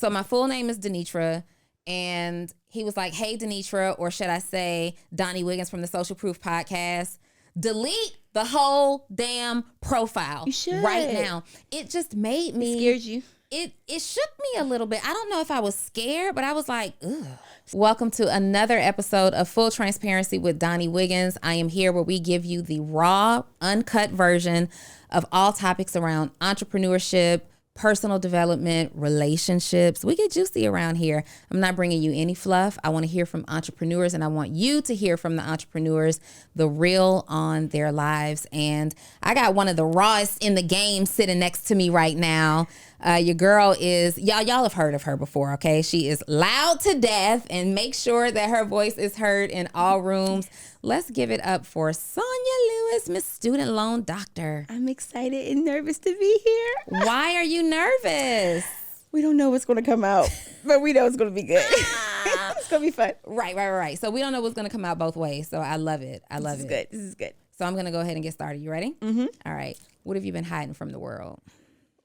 So my full name is Denitra, and he was like, hey, Denitra, or should I say Donnie Wiggins from the Social Proof Podcast, delete the whole damn profile You should. right now. It just made me... It scared you? It shook me a little bit. I don't know if I was scared, but I was like, ugh. Welcome to another episode of Full Transparency with Donnie Wiggins. I am here where we give you the raw, uncut version of all topics around entrepreneurship, personal development, relationships. We get juicy around here. I'm not bringing you any fluff. I want to hear from entrepreneurs, and I want you to hear from the entrepreneurs, the real on their lives. And I got one of the rawest in the game sitting next to me right now. Your girl is, y'all have heard of her before, okay? She is loud to death, and make sure that her voice is heard in all rooms. Let's give it up for Sonya Lewis, Miss Student Loan Doctor. I'm excited and nervous to be here. Why are you nervous? We don't know what's going to come out, but we know it's going to be good. It's going to be fun. Right. So we don't know what's going to come out both ways. So I love it. This is good. So I'm going to go ahead and get started. You ready? Mm-hmm. All right. What have you been hiding from the world?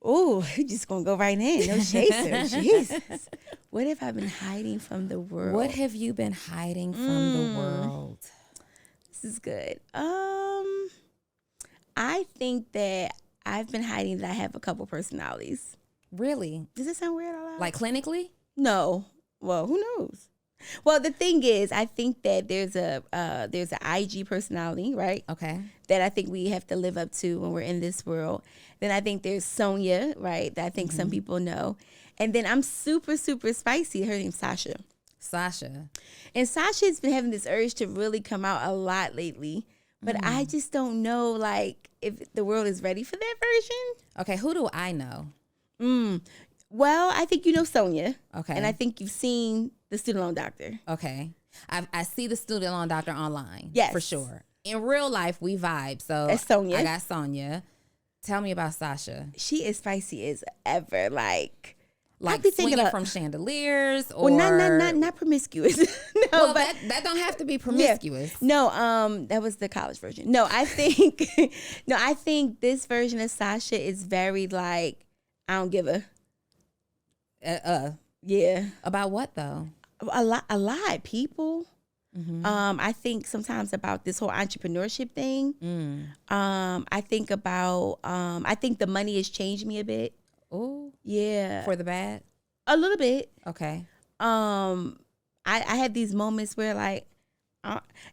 Oh, you're just going to go right in. No chaser. Jesus. What have I been hiding from the world? What have you been hiding from the world? This is good. I think that I've been hiding that I have a couple personalities. Really? Does it sound weird out loud? Like clinically? No. Well, who knows? Well, the thing is, I think that there's an IG personality, right? Okay. That I think we have to live up to when we're in this world. Then I think there's Sonya, right? That I think some people know. And then I'm super, super spicy. Her name's Sasha. And Sasha's been having this urge to really come out a lot lately. But I just don't know, like, if the world is ready for that version. Okay, who do I know? Well, I think you know Sonya. Okay. And I think you've seen the Student Loan Doctor. Okay. I see the Student Loan Doctor online. Yes. For sure. In real life, we vibe. So That's Sonya. I got Sonya. Tell me about Sasha. She is spicy as ever. Like Swinging from chandeliers, or not promiscuous. No, well, but that don't have to be promiscuous. Yeah. No, that was the college version. No, I think I think this version of Sasha is very like, I don't give a yeah. About what though? A lot people. I think sometimes about this whole entrepreneurship thing. I think about I think the money has changed me a bit. Oh, yeah. For the bad? A little bit. Okay. I have these moments where like,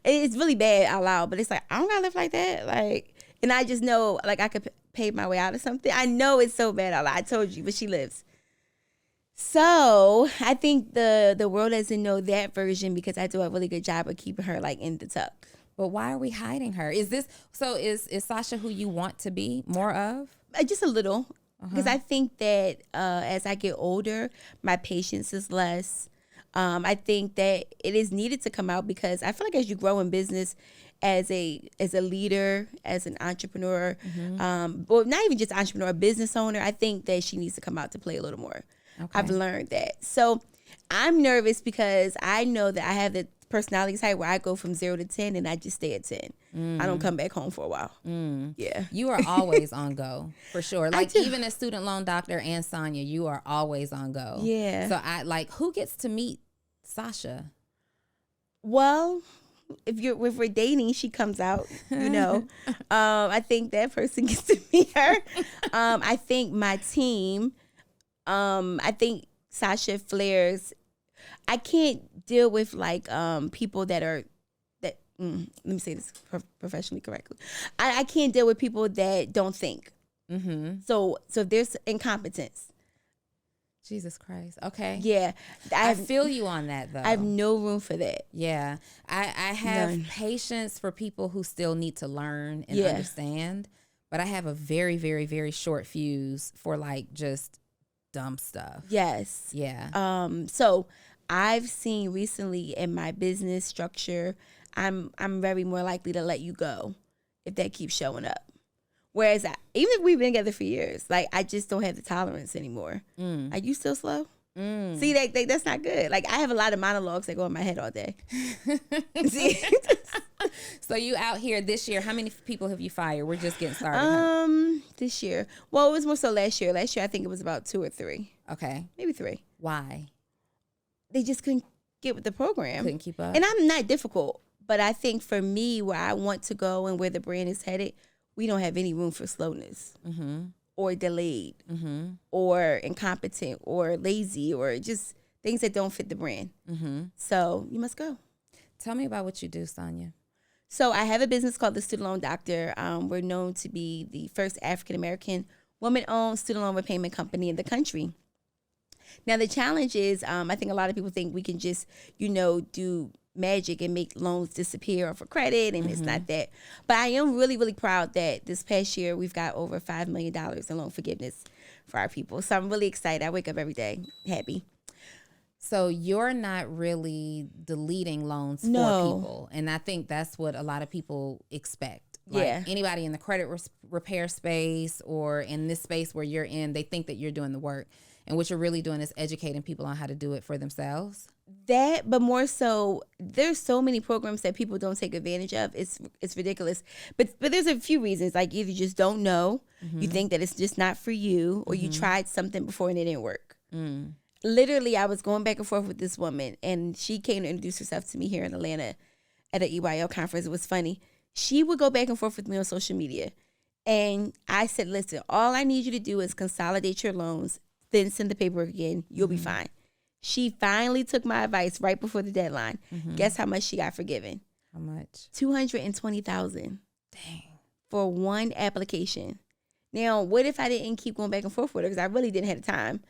it's really bad out loud, but it's like, I don't gotta live like that. Like, and I just know like I could pay my way out of something. I know it's so bad out loud. I told you, but she lives. So I think the world doesn't know that version because I do a really good job of keeping her like in the tuck. But why are we hiding her? Is Sasha who you want to be more of? Just a little. Because I think that as I get older, my patience is less. I think that it is needed to come out because I feel like as you grow in business, as a leader, as an entrepreneur, well, not even just entrepreneur, a business owner, I think that she needs to come out to play a little more. Okay. I've learned that. So I'm nervous because I know that I have the personality type where I go from 0 to 10 and I just stay at 10. I don't come back home for a while. Yeah. You are always on go, for sure. Like even as Student Loan Doctor and Sonya, you are always on go. Yeah. So who gets to meet Sasha? Well, if we're dating, she comes out, you know. I think that person gets to meet her. I think my team, I think Sasha flares. I can't deal with like people that are let me say this professionally correctly. I can't deal with people that don't think. So there's incompetence. Jesus Christ. Okay. Yeah. I feel you on that though. I have no room for that. Yeah. I have patience for people who still need to learn and understand, but I have a very, very, very short fuse for like just dumb stuff. Yes. Yeah. So I've seen recently in my business structure, I'm very more likely to let you go if that keeps showing up. Whereas even if we've been together for years, like I just don't have the tolerance anymore. Are you still slow? See, that's not good. Like I have a lot of monologues that go in my head all day. See? So you out here this year, how many people have you fired? We're just getting started. This year. Well, it was more so last year. Last year I think it was about 2 or 3. Okay. Maybe 3. Why? They just couldn't get with the program. Couldn't keep up. And I'm not difficult, but I think for me, where I want to go and where the brand is headed, we don't have any room for slowness or delayed or incompetent or lazy or just things that don't fit the brand. So you must go. Tell me about what you do, Sonya. So I have a business called The Student Loan Doctor. We're known to be the first African-American woman-owned student loan repayment company in the country. Now, the challenge is, I think a lot of people think we can just, do magic and make loans disappear off of credit, and it's not that. But I am really, really proud that this past year we've got over $5 million in loan forgiveness for our people. So I'm really excited. I wake up every day happy. So you're not really deleting loans for people. And I think that's what a lot of people expect. Like anybody in the credit repair space or in this space where you're in, they think that you're doing the work. And what you're really doing is educating people on how to do it for themselves. That, but more so, there's so many programs that people don't take advantage of. It's ridiculous. But there's a few reasons. Like either you just don't know, you think that it's just not for you, or you tried something before and it didn't work. Literally, I was going back and forth with this woman, and she came to introduce herself to me here in Atlanta at an EYL conference. It was funny. She would go back and forth with me on social media. And I said, listen, all I need you to do is consolidate your loans, then send the paperwork again. You'll be fine. She finally took my advice right before the deadline. Guess how much she got forgiven? How much? $220,000. Dang. For one application. Now, what if I didn't keep going back and forth with her? Because I really didn't have the time.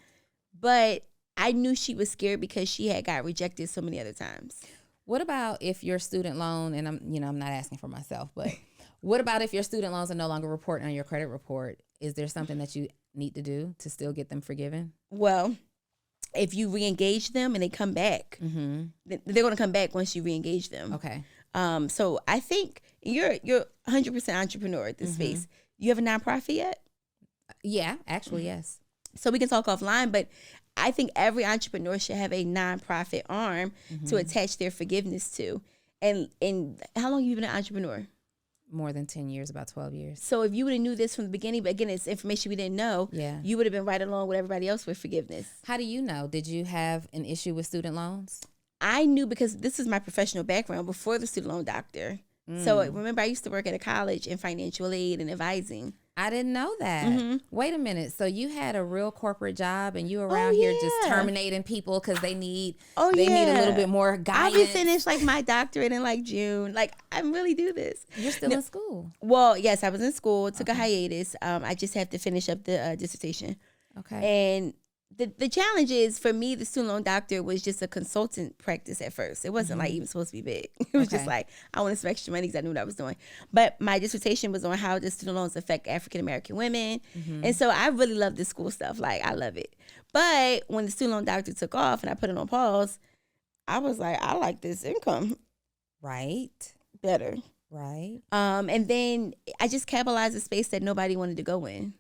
But I knew she was scared because she had got rejected so many other times. What about if your student loan, and I'm not asking for myself, but what about if your student loans are no longer reporting on your credit report? Is there something that you need to do to still get them forgiven? Well, if you re-engage them and they come back, they're going to come back once you re-engage them. Okay. So I think you're 100% entrepreneur at this space. You have a nonprofit yet? Yeah, actually, yes. So we can talk offline, but I think every entrepreneur should have a nonprofit arm to attach their forgiveness to. And how long have you been an entrepreneur? More than 10 years, about 12 years. So if you would have knew this from the beginning, but again, it's information we didn't know, you would have been right along with everybody else with forgiveness. How do you know? Did you have an issue with student loans? I knew because this is my professional background before the student loan doctor. So remember, I used to work at a college in financial aid and advising. I didn't know that. Wait a minute. So you had a real corporate job and you were around here just terminating people because they need a little bit more guidance. I'll be finished like my doctorate in like June. Like I really do this. You're still in school. Well, yes, I was in school. Took a hiatus. I just have to finish up the dissertation. Okay. And the challenge is for me, the student loan doctor was just a consultant practice at first. It wasn't like even supposed to be big. It was just like, I wanted some extra money because I knew what I was doing. But my dissertation was on how the student loans affect African-American women. And so I really love this school stuff. Like, I love it. But when the student loan doctor took off and I put it on pause, I was like, I like this income. Right. Better. Right. And then I just capitalized a space that nobody wanted to go in.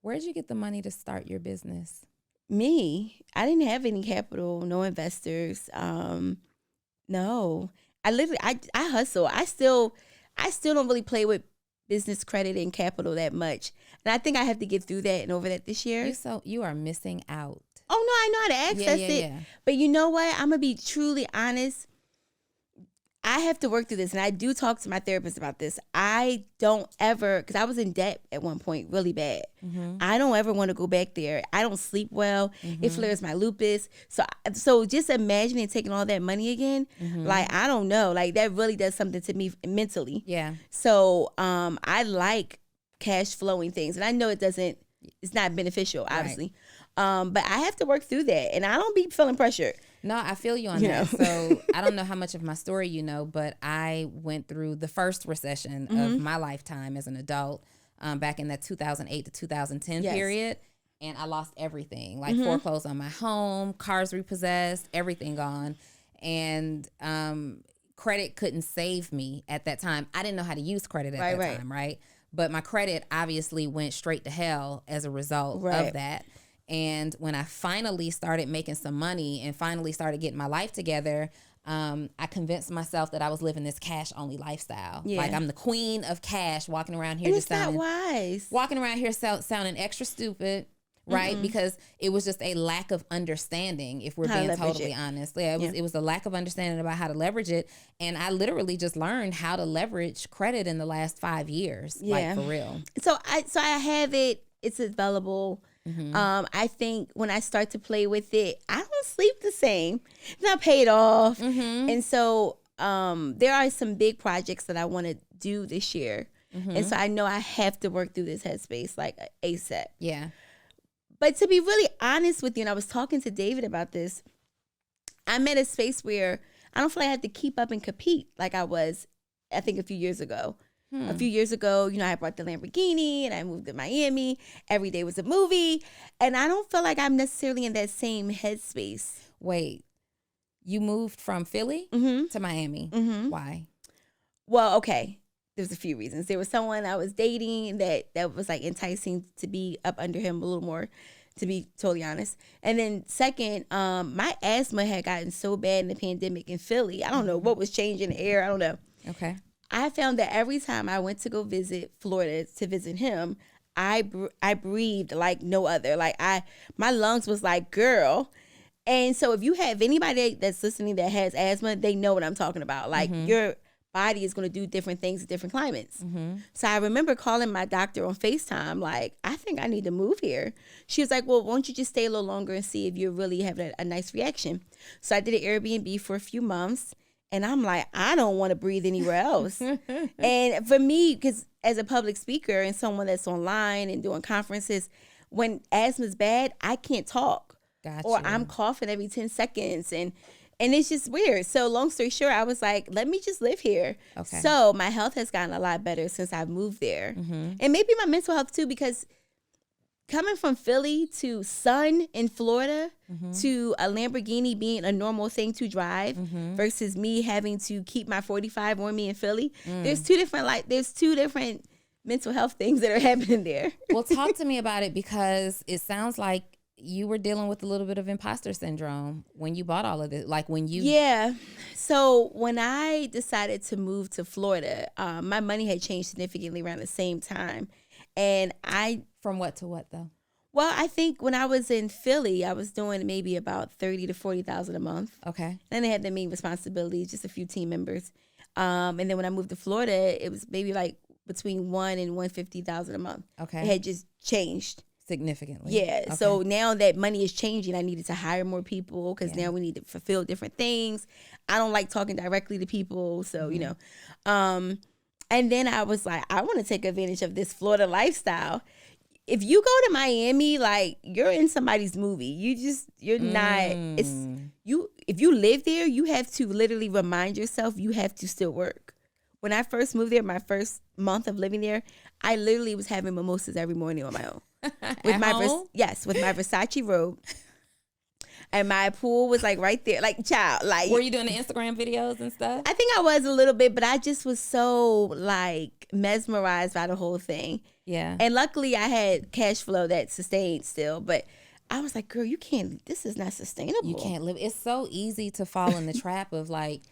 Where did you get the money to start your business? Me, I didn't have any capital, no investors. No, I hustle. I still don't really play with business credit and capital that much. And I think I have to get through that and over that this year. You are missing out. Oh no, I know how to access it. Yeah. But you know what? I'm gonna be truly honest. I have to work through this, and I do talk to my therapist about this. I don't ever, because I was in debt at one point really bad. I don't ever want to go back there. I don't sleep well. It flares my lupus. So just imagining taking all that money again, like, I don't know. Like, that really does something to me mentally. Yeah. So I like cash flowing things, and I know it's not beneficial, obviously. Right. But I have to work through that, and I don't be feeling pressured. No, I feel you on that. So I don't know how much of my story you know, but I went through the first recession of my lifetime as an adult back in that 2008 to 2010 period. And I lost everything, like foreclosed on my home, cars repossessed, everything gone. And credit couldn't save me at that time. I didn't know how to use credit at that time, right? But my credit obviously went straight to hell as a result of that. And when I finally started making some money and finally started getting my life together, I convinced myself that I was living this cash only lifestyle. Yeah. Like I'm the queen of cash, walking around here and just sounding not wise. Walking around here sounding extra stupid, right? Because it was just a lack of understanding, if we're being totally honest. Yeah, it was a lack of understanding about how to leverage it. And I literally just learned how to leverage credit in the last 5 years, like for real. So I have it. It's available. I think when I start to play with it, I don't sleep the same. It's not paid off. And so there are some big projects that I want to do this year. And so I know I have to work through this headspace like ASAP. Yeah. But to be really honest with you, and I was talking to David about this, I'm at a space where I don't feel like I have to keep up and compete like I was, I think, a few years ago. A few years ago, you know, I bought the Lamborghini and I moved to Miami. Every day was a movie. And I don't feel like I'm necessarily in that same headspace. Wait, you moved from Philly to Miami. Why? Well, okay. There's a few reasons. There was someone I was dating that was like enticing to be up under him a little more, to be totally honest. And then second, my asthma had gotten so bad in the pandemic in Philly. I don't know what was changing the air. I don't know. Okay. I found that every time I went to go visit Florida to visit him, I breathed like no other. Like my lungs was like, girl. And so if you have anybody that's listening that has asthma, they know what I'm talking about. Like your body is going to do different things in different climates. So I remember calling my doctor on FaceTime, like, I think I need to move here. She was like, well, won't you just stay a little longer and see if you're really having a nice reaction? So I did an Airbnb for a few months. And I'm like, I don't want to breathe anywhere else. And for me, because as a public speaker and someone that's online and doing conferences, when asthma's bad, I can't talk. Gotcha. Or I'm coughing every 10 seconds. And it's just weird. So long story short, I was like, let me just live here. Okay. So my health has gotten a lot better since I've moved there. And maybe my mental health too, because coming from Philly to sun in Florida to a Lamborghini being a normal thing to drive versus me having to keep my 45 on me in Philly, there's two different mental health things that are happening there. Well, talk to me about it, because it sounds like you were dealing with a little bit of imposter syndrome when you bought all of this. Like when you... Yeah. So when I decided to move to Florida, my money had changed significantly around the same time. And From what to what though? Well, I think when I was in Philly, I was doing maybe about $30,000 to $40,000 a month. Okay. Then they had the main responsibilities, just a few team members. And then when I moved to Florida, it was maybe like between $1,000 and $150,000 a month. Okay. It had just changed Significantly. Yeah. Okay. So now that money is changing, I needed to hire more people because now we need to fulfill different things. I don't like talking directly to people, so you know. And then I was like, I want to take advantage of this Florida lifestyle. If you go to Miami, like you're in somebody's movie. You're not. It's you. If you live there, you have to literally remind yourself you have to still work. When I first moved there, my first month of living there, I literally was having mimosas every morning on my own. With my with my Versace robe. And my pool was like right there, like child. Like, were you doing the Instagram videos and stuff? I think I was a little bit, but I just was so like mesmerized by the whole thing. Yeah. And luckily I had cash flow that sustained still, but I was like, girl, you can't, this is not sustainable. You can't live. It's so easy to fall in the trap of like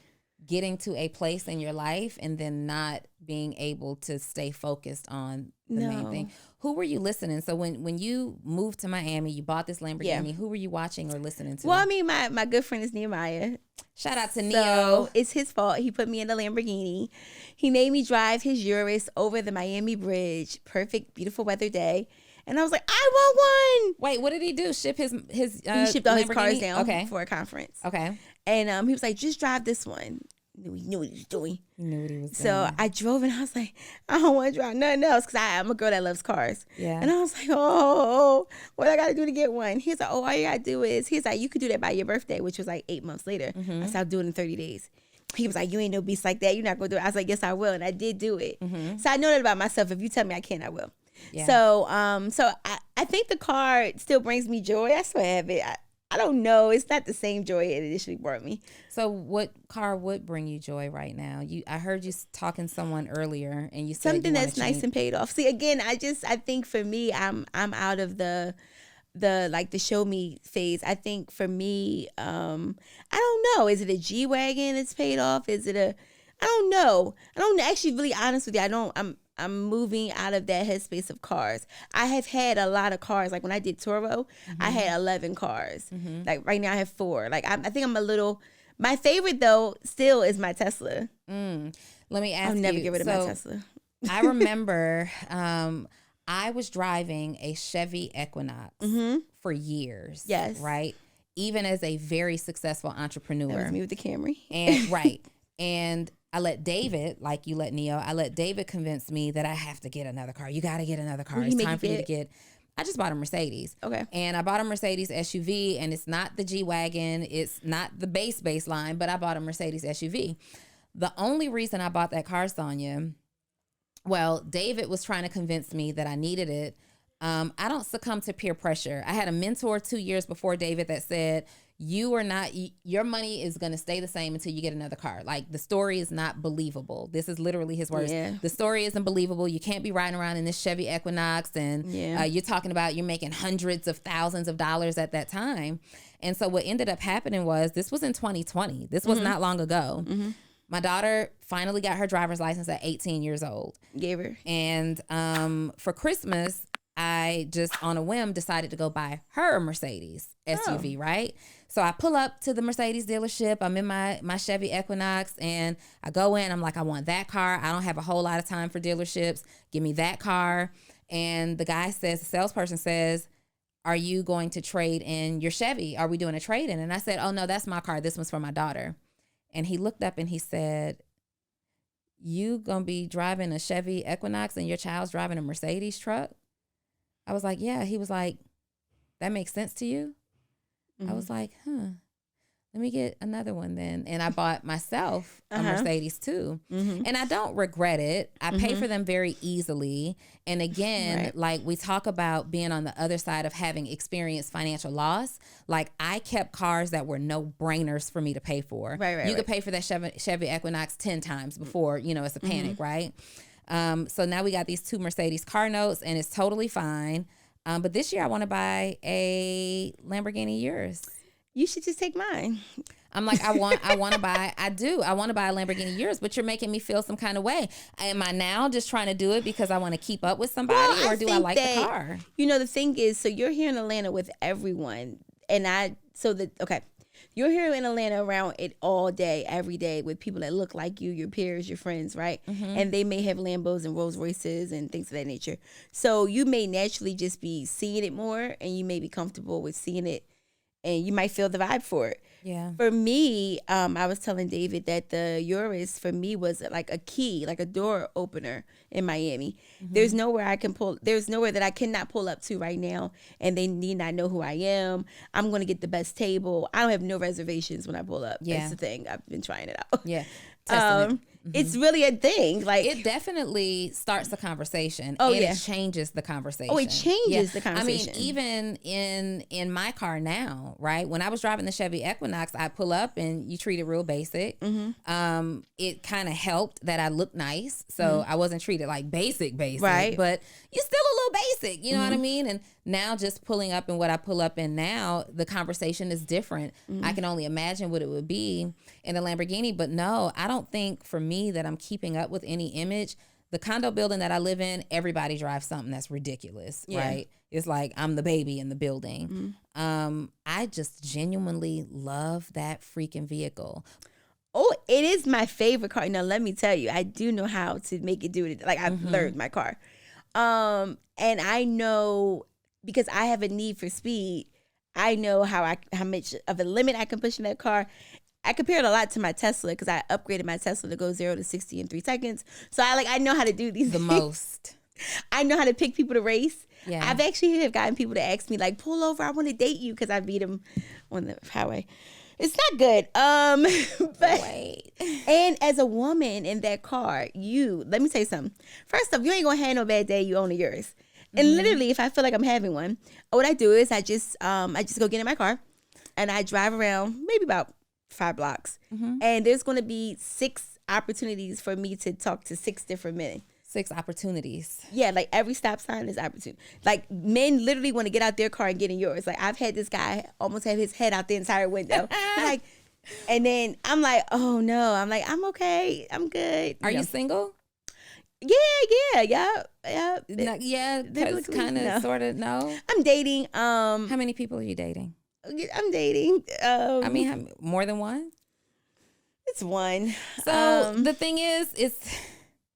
getting to a place in your life and then not being able to stay focused on the main thing. Who were you listening? So when you moved to Miami, you bought this Lamborghini. Who were you watching or listening to? Well, I mean, my good friend is Nehemiah. Shout out to Neo. So it's his fault. He put me in the Lamborghini. He made me drive his Urus over the Miami Bridge. Perfect, beautiful weather day. And I was like, I want one. Wait, what did he do? Ship his he shipped all his cars down okay. for a conference. Okay. And he was like, just drive this one. He knew what he was doing. He knew what he was doing. So I drove and I was like, I don't want to drive nothing else because I'm a girl that loves cars. Yeah. And I was like, oh, what I got to do to get one? He's like, oh, all you got to do is, he's like, you could do that by your birthday, which was like 8 months later. I said, I'll do it in 30 days. He was like, you ain't no beast like that. You're not going to do it. I was like, yes, I will. And I did do it. So I know that about myself. If you tell me I can, I will. Yeah. So I think the car still brings me joy. I still have it. I don't know. It's not the same joy it initially brought me. So what car would bring you joy right now? I heard you talking to someone earlier and you said something that's nice and paid off. See, again, I think for me, I'm out of the like the show me phase. I think for me, I don't know. Is it a G-Wagon that's paid off? Is it I don't know. I don't actually really honest with you. I'm moving out of that headspace of cars. I have had a lot of cars. Like when I did Toro, I had 11 cars. Like right now I have 4. Like I think I'm a little. My favorite though still is my Tesla. Let me ask you. I'll never get rid of my Tesla. I remember I was driving a Chevy Equinox for years. Yes. Right. Even as a very successful entrepreneur. That was me with the Camry. And right. And I let David, like you let Neo, I let David convince me that I have to get another car. You got to get another car. It's time for you to get. I just bought a Mercedes. Okay. And I bought a Mercedes SUV, and it's not the G-Wagon. It's not the baseline, but I bought a Mercedes SUV. The only reason I bought that car, Sonya, well, David was trying to convince me that I needed it. I don't succumb to peer pressure. I had a mentor 2 years before David that said, your money is going to stay the same until you get another car. Like, the story is not believable. This is literally his words. Yeah. The story isn't believable. You can't be riding around in this Chevy Equinox and you're talking about you're making hundreds of thousands of dollars at that time. And so what ended up happening was, this was in 2020. This was not long ago. My daughter finally got her driver's license at 18 years old. Gave her. And for Christmas, I just on a whim decided to go buy her a Mercedes SUV, right? So I pull up to the Mercedes dealership. I'm in my Chevy Equinox, and I go in. I'm like, I want that car. I don't have a whole lot of time for dealerships. Give me that car. And the salesperson says, are you going to trade in your Chevy? Are we doing a trade-in? And I said, oh, no, that's my car. This one's for my daughter. And he looked up and he said, you going to be driving a Chevy Equinox and your child's driving a Mercedes truck? I was like, yeah. He was like, that makes sense to you? I was like, let me get another one then. And I bought myself a Mercedes too. And I don't regret it. I pay for them very easily. And again, like we talk about being on the other side of having experienced financial loss, like I kept cars that were no brainers for me to pay for. You could pay for that Chevy Equinox 10 times before, it's a panic, right? So now we got these 2 Mercedes car notes, and it's totally fine. But this year I want to buy a Lamborghini Urus. You should just take mine. I'm like, I want to buy a Lamborghini Urus, but you're making me feel some kind of way. Am I now just trying to do it because I want to keep up with somebody, or do I like the car? The thing is, so you're here in Atlanta with everyone. You're here in Atlanta around it all day, every day with people that look like you, your peers, your friends, right? And they may have Lambos and Rolls Royces and things of that nature. So you may naturally just be seeing it more, and you may be comfortable with seeing it, and you might feel the vibe for it. Yeah. For me, I was telling David that the Urus for me was like a key, like a door opener in Miami. There's nowhere that I cannot pull up to right now, and they need not know who I am. I'm going to get the best table. I don't have no reservations when I pull up. Yeah. That's the thing. I've been trying it out. Yeah. It's really a thing. Like, it definitely starts the conversation. It changes the conversation. It changes the conversation. I mean, even in my car now, right? When I was driving the Chevy Equinox, I pull up and you treat it real basic. It kind of helped that I looked nice, so I wasn't treated like basic, right? But you're still a little basic, you know what I mean? And now just pulling up in what I pull up in now, the conversation is different. I can only imagine what it would be in a Lamborghini, but no, I don't think for me that I'm keeping up with any image. The condo building that I live in, everybody drives something that's ridiculous, right? It's like I'm the baby in the building. I just genuinely love that freaking vehicle. Oh, it is my favorite car. Now, let me tell you, I do know how to make it do it. Like, I've learned my car. And I know, because I have a need for speed, I know how much of a limit I can push in that car. I compare it a lot to my Tesla, because I upgraded my Tesla to go 0 to 60 in 3 seconds. So I know how to do these the things. Most. I know how to pick people to race. Yeah. I've actually gotten people to ask me, like, pull over, I want to date you, because I beat them on the highway. It's not good. But Wait. And as a woman in that car, let me tell you something. First off, you ain't gonna have no bad day. You own a Urus. And literally, if I feel like I'm having one, what I do is I just go get in my car, and I drive around maybe about 5 blocks, and there's gonna be 6 opportunities for me to talk to 6 different men. 6 opportunities. Yeah, like every stop sign is opportunity. Like, men literally want to get out their car and get in yours. Like, I've had this guy almost have his head out the entire window. He's like, And then I'm like, oh no. I'm like, I'm okay. I'm good. Are you single? Yeah. No, yeah, because kind of, no. sort of, no. I'm dating. How many people are you dating? I'm dating. I mean, more than one? It's one. So the thing is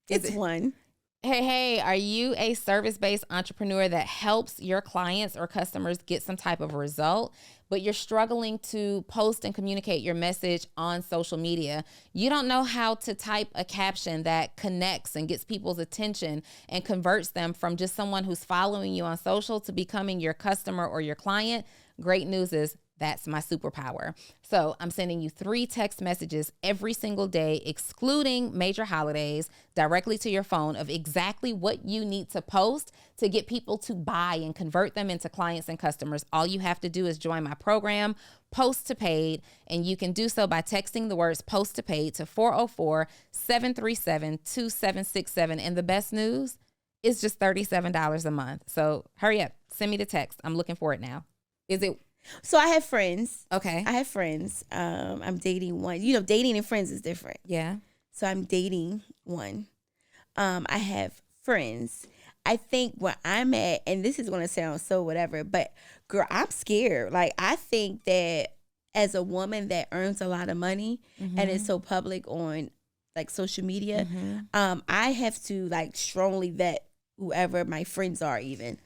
it's one. Hey, are you a service-based entrepreneur that helps your clients or customers get some type of result, but you're struggling to post and communicate your message on social media? You don't know how to type a caption that connects and gets people's attention and converts them from just someone who's following you on social to becoming your customer or your client? Great news is that's my superpower. So I'm sending you 3 text messages every single day, excluding major holidays, directly to your phone of exactly what you need to post to get people to buy and convert them into clients and customers. All you have to do is join my program, Post to Paid, and you can do so by texting the words Post to Paid to 404-737-2767. And the best news is just $37 a month. So hurry up, send me the text. I'm looking for it now. Is it? So I have friends. Okay. I have friends. I'm dating one. You know, dating and friends is different. Yeah. So I'm dating one. I have friends. I think where I'm at, and this is going to sound so whatever, but girl, I'm scared. Like, I think that as a woman that earns a lot of money and is so public on like social media, I have to like strongly vet whoever my friends are even.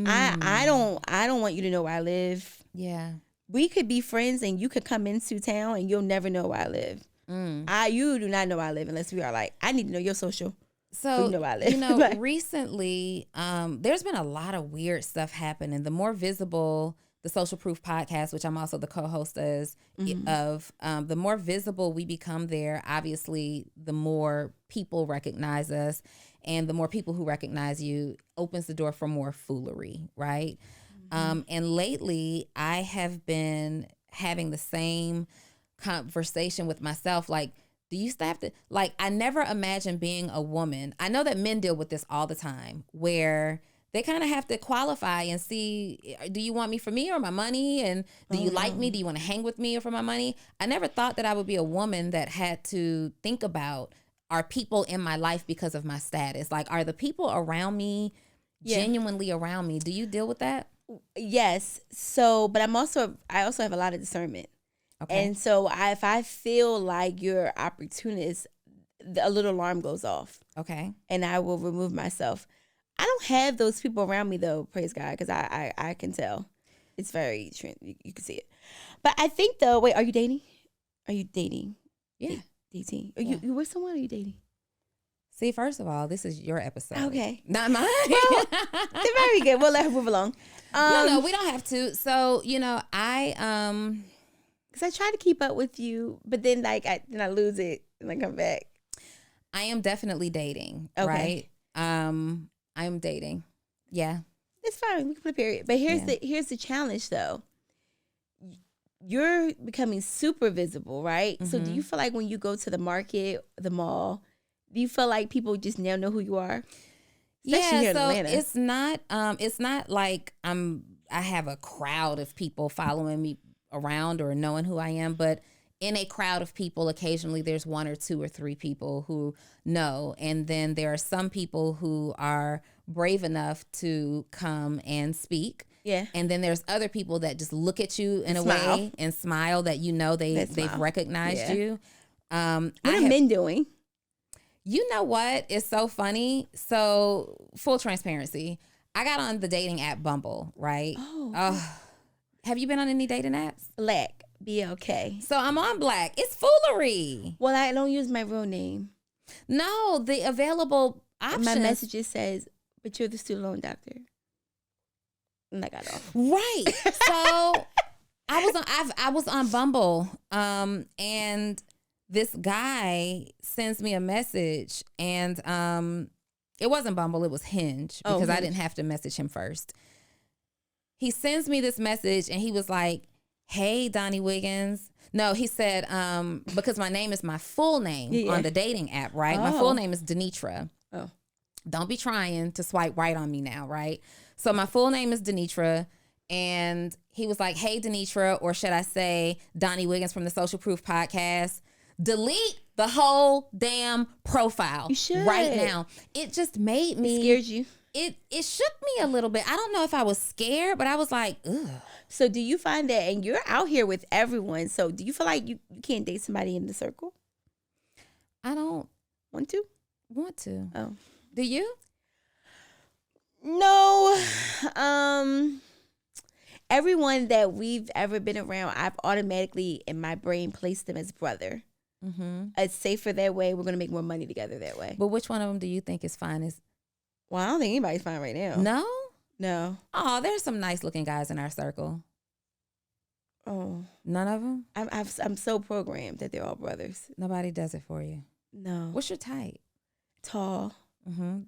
I don't want you to know where I live. Yeah. We could be friends and you could come into town and you'll never know where I live. You do not know where I live unless we are like, I need to know your social. So, you know where I live. like, recently, there's been a lot of weird stuff happening. The more visible the Social Proof podcast, which I'm also the co-host of, the more visible we become there, obviously, the more people recognize us. And the more people who recognize you opens the door for more foolery, right? And lately, I have been having the same conversation with myself. Like, do you still have to, like, I never imagined being a woman. I know that men deal with this all the time, where they kind of have to qualify and see, do you want me for me or my money? And do you like me? Do you want to hang with me or for my money? I never thought that I would be a woman that had to think about, are people in my life because of my status? Like, are the people around me genuinely around me? Do you deal with that? Yes. So, but I also have a lot of discernment. Okay. And so if I feel like you're opportunist, a little alarm goes off. Okay. And I will remove myself. I don't have those people around me though, praise God, because I can tell. It's very, you can see it. But I think though, wait, are you dating? Are you dating? Yeah. Dating. Are you with someone or are you dating? See, first of all, this is your episode. Okay. Not mine. Well, they're very good. We'll let her move along. No, we don't have to. So, I because I try to keep up with you, but then like I lose it and I come back. I am definitely dating. Okay. Right? I am dating. Yeah. It's fine. We can put a period. But here's the challenge though. You're becoming super visible, right? So do you feel like when you go to the market, the mall, do you feel like people just now know who you are? Especially here in Atlanta. It's not like I have a crowd of people following me around or knowing who I am, but in a crowd of people, occasionally there's 1 or 2 or 3 people who know. And then there are some people who are brave enough to come and speak. Yeah. And then there's other people that just look at you in a way and smile that they've recognized you. What are men doing? You know what? It's so funny. So, full transparency, I got on the dating app Bumble, right? Oh. Have you been on any dating apps? Black. BLK. So I'm on Black. It's foolery. Well, I don't use my real name. No, the available options. My messages says, but you're the student loan doctor. And I got off. Right. So I was on Bumble, and this guy sends me a message, and it wasn't Bumble, it was Hinge, because I didn't have to message him first. He sends me this message, and he was like, "Hey, Donnie Wiggins." No, he said, because my name is my full name on the dating app, right? My full name is Denitra. Don't be trying to swipe right on me now, right? So my full name is Denitra, and he was like, "Hey, Denitra," or should I say Donnie Wiggins from the Social Proof podcast, delete the whole damn profile You should. right now. It just made me. It scared you? It shook me a little bit. I don't know if I was scared, but I was like, ugh. So do you find that, and you're out here with everyone, so do you feel like you can't date somebody in the circle? I don't Want to? Oh. Do you? No. Everyone that we've ever been around, I've automatically in my brain placed them as brother. Mm-hmm. It's safer that way. We're gonna make more money together that way. But which one of them do you think is finest? Well, I don't think anybody's fine right now. No. Oh, there's some nice looking guys in our circle. Oh, None of them? I'm so programmed that they're all brothers. Nobody does it for you. No. What's your type? Tall. Mm-hmm.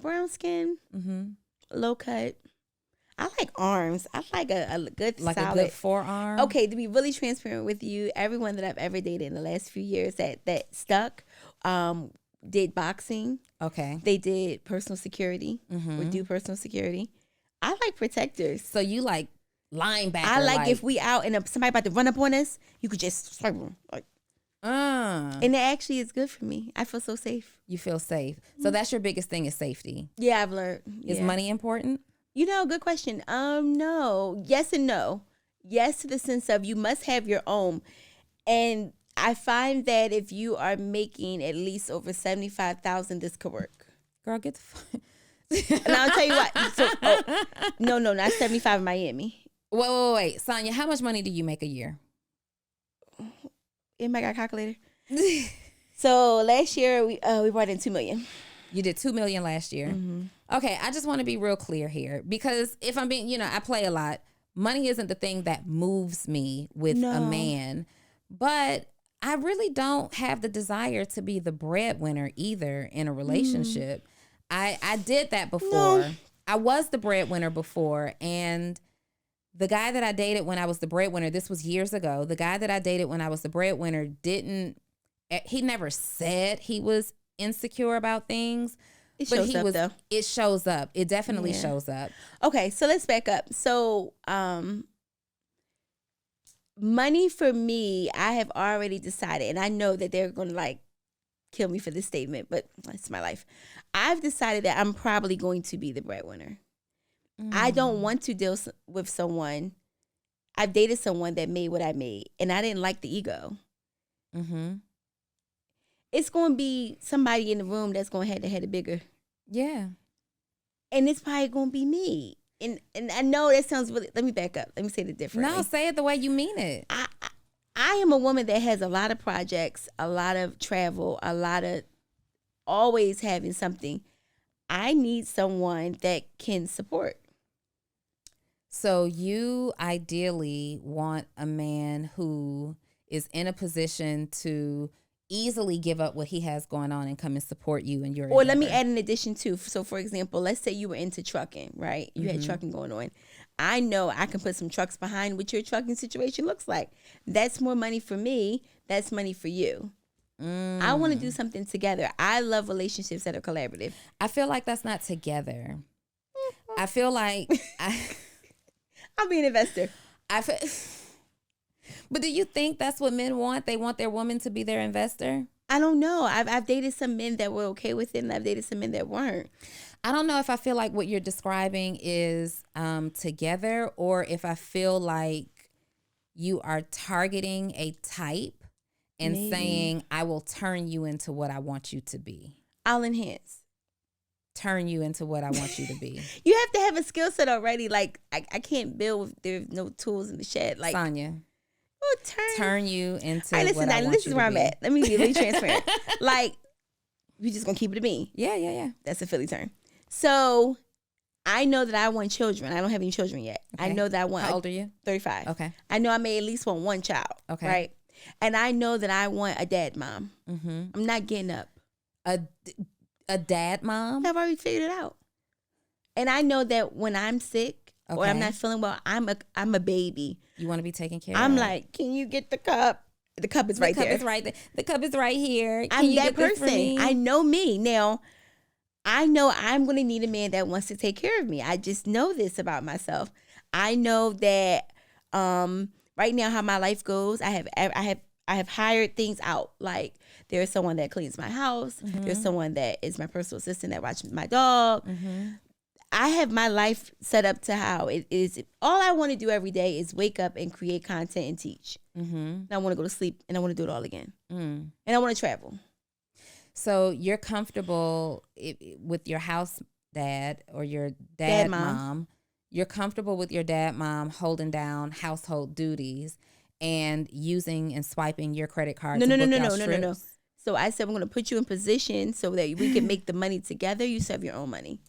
Brown skin. Mm-hmm. Low cut. I like arms. I like a good Like solid. a good forearm? Okay, to be really transparent with you, everyone that I've ever dated in the last few years that stuck, did boxing. Okay. They did personal security. Mm-hmm. Would do personal security. I like protectors. So you like linebacker? I like if we out and somebody about to run up on us, you could just circle like. And it actually is good for me. I feel so safe. You feel safe. So that's your biggest thing is safety. Yeah, I've learned. Is money important? You know, good question. No. Yes and no. Yes to the sense of you must have your own. And I find that if you are making at least over 75,000, this could work. Girl, get the fuck. And I'll tell you what. So, no, not 75 in Miami. Wait. Sonya, how much money do you make a year? Anybody got a calculator? So last year we brought in $2 million. You did $2 million last year. Mm-hmm. Okay, I just want to be real clear here because if I'm being, I play a lot. Money isn't the thing that moves me with a man, but I really don't have the desire to be the breadwinner either in a relationship. I did that before. No. I was the breadwinner before, and the guy that I dated when I was the breadwinner, this was years ago. The guy that I dated when I was the breadwinner he never said he was insecure about things. It shows up, though. It shows up. It definitely shows up. Okay, so let's back up. So, money for me, I have already decided, and I know that they're going to kill me for this statement, but it's my life. I've decided that I'm probably going to be the breadwinner. I don't want to deal with someone. I've dated someone that made what I made, and I didn't like the ego. Mm-hmm. It's going to be somebody in the room that's going to have to have it bigger. Yeah. And it's probably going to be me. And I know that sounds really, let me back up. Let me say it differently. No, say it the way you mean it. I am a woman that has a lot of projects, a lot of travel, a lot of always having something. I need someone that can support. So you ideally want a man who is in a position to easily give up what he has going on and come and support you and your Or let me add an addition too. So for example, let's say you were into trucking, right? You had trucking going on. I know I can put some trucks behind what your trucking situation looks like. That's more money for me. That's money for you. I want to do something together. I love relationships that are collaborative. I feel like that's not together. I feel like I'll be an investor. But do you think that's what men want? They want their woman to be their investor? I don't know. I've dated some men that were okay with it, and I've dated some men that weren't. I don't know if I feel like what you're describing is together, or if I feel like you are targeting a type and saying, I will turn you into what I want you to be. I'll enhance. Turn you into what I want you to be. You have to have a skill set already. Like, I can't build if there's no tools in the shed. Like, Sonya. Oh, turn you into what I want you to be. listen, now, this is where I'm at. Let me be really transparent. Like, we just going to keep it to me. Yeah. That's a Philly term. So, I know that I want children. I don't have any children yet. Okay. I know that I want. How old are you? 35. Okay. I know I may at least want one child. Okay. Right? And I know that I want a dad mom. Mm-hmm. I'm not getting up. A dad mom? I've already figured it out. And I know that when I'm sick or I'm not feeling well, I'm a baby. You want to be taken care of. I'm like, can you get the cup? The cup is right there. The cup is right there. The cup is right here. I'm that person. I know me. Now, I know I'm going to need a man that wants to take care of me. I just know this about myself. I know that right now how my life goes, I have hired things out. Like there's someone that cleans my house. Mm-hmm. There's someone that is my personal assistant that watches my dog. Mm-hmm. I have my life set up to how it is. All I want to do every day is wake up and create content and teach. Mm-hmm. And I want to go to sleep and I want to do it all again. Mm. And I want to travel. So you're comfortable with your house dad or your dad mom. You're comfortable with your dad mom holding down household duties and using and swiping your credit card. No. So I said, we're going to put you in position so that we can make the money together. You have your own money.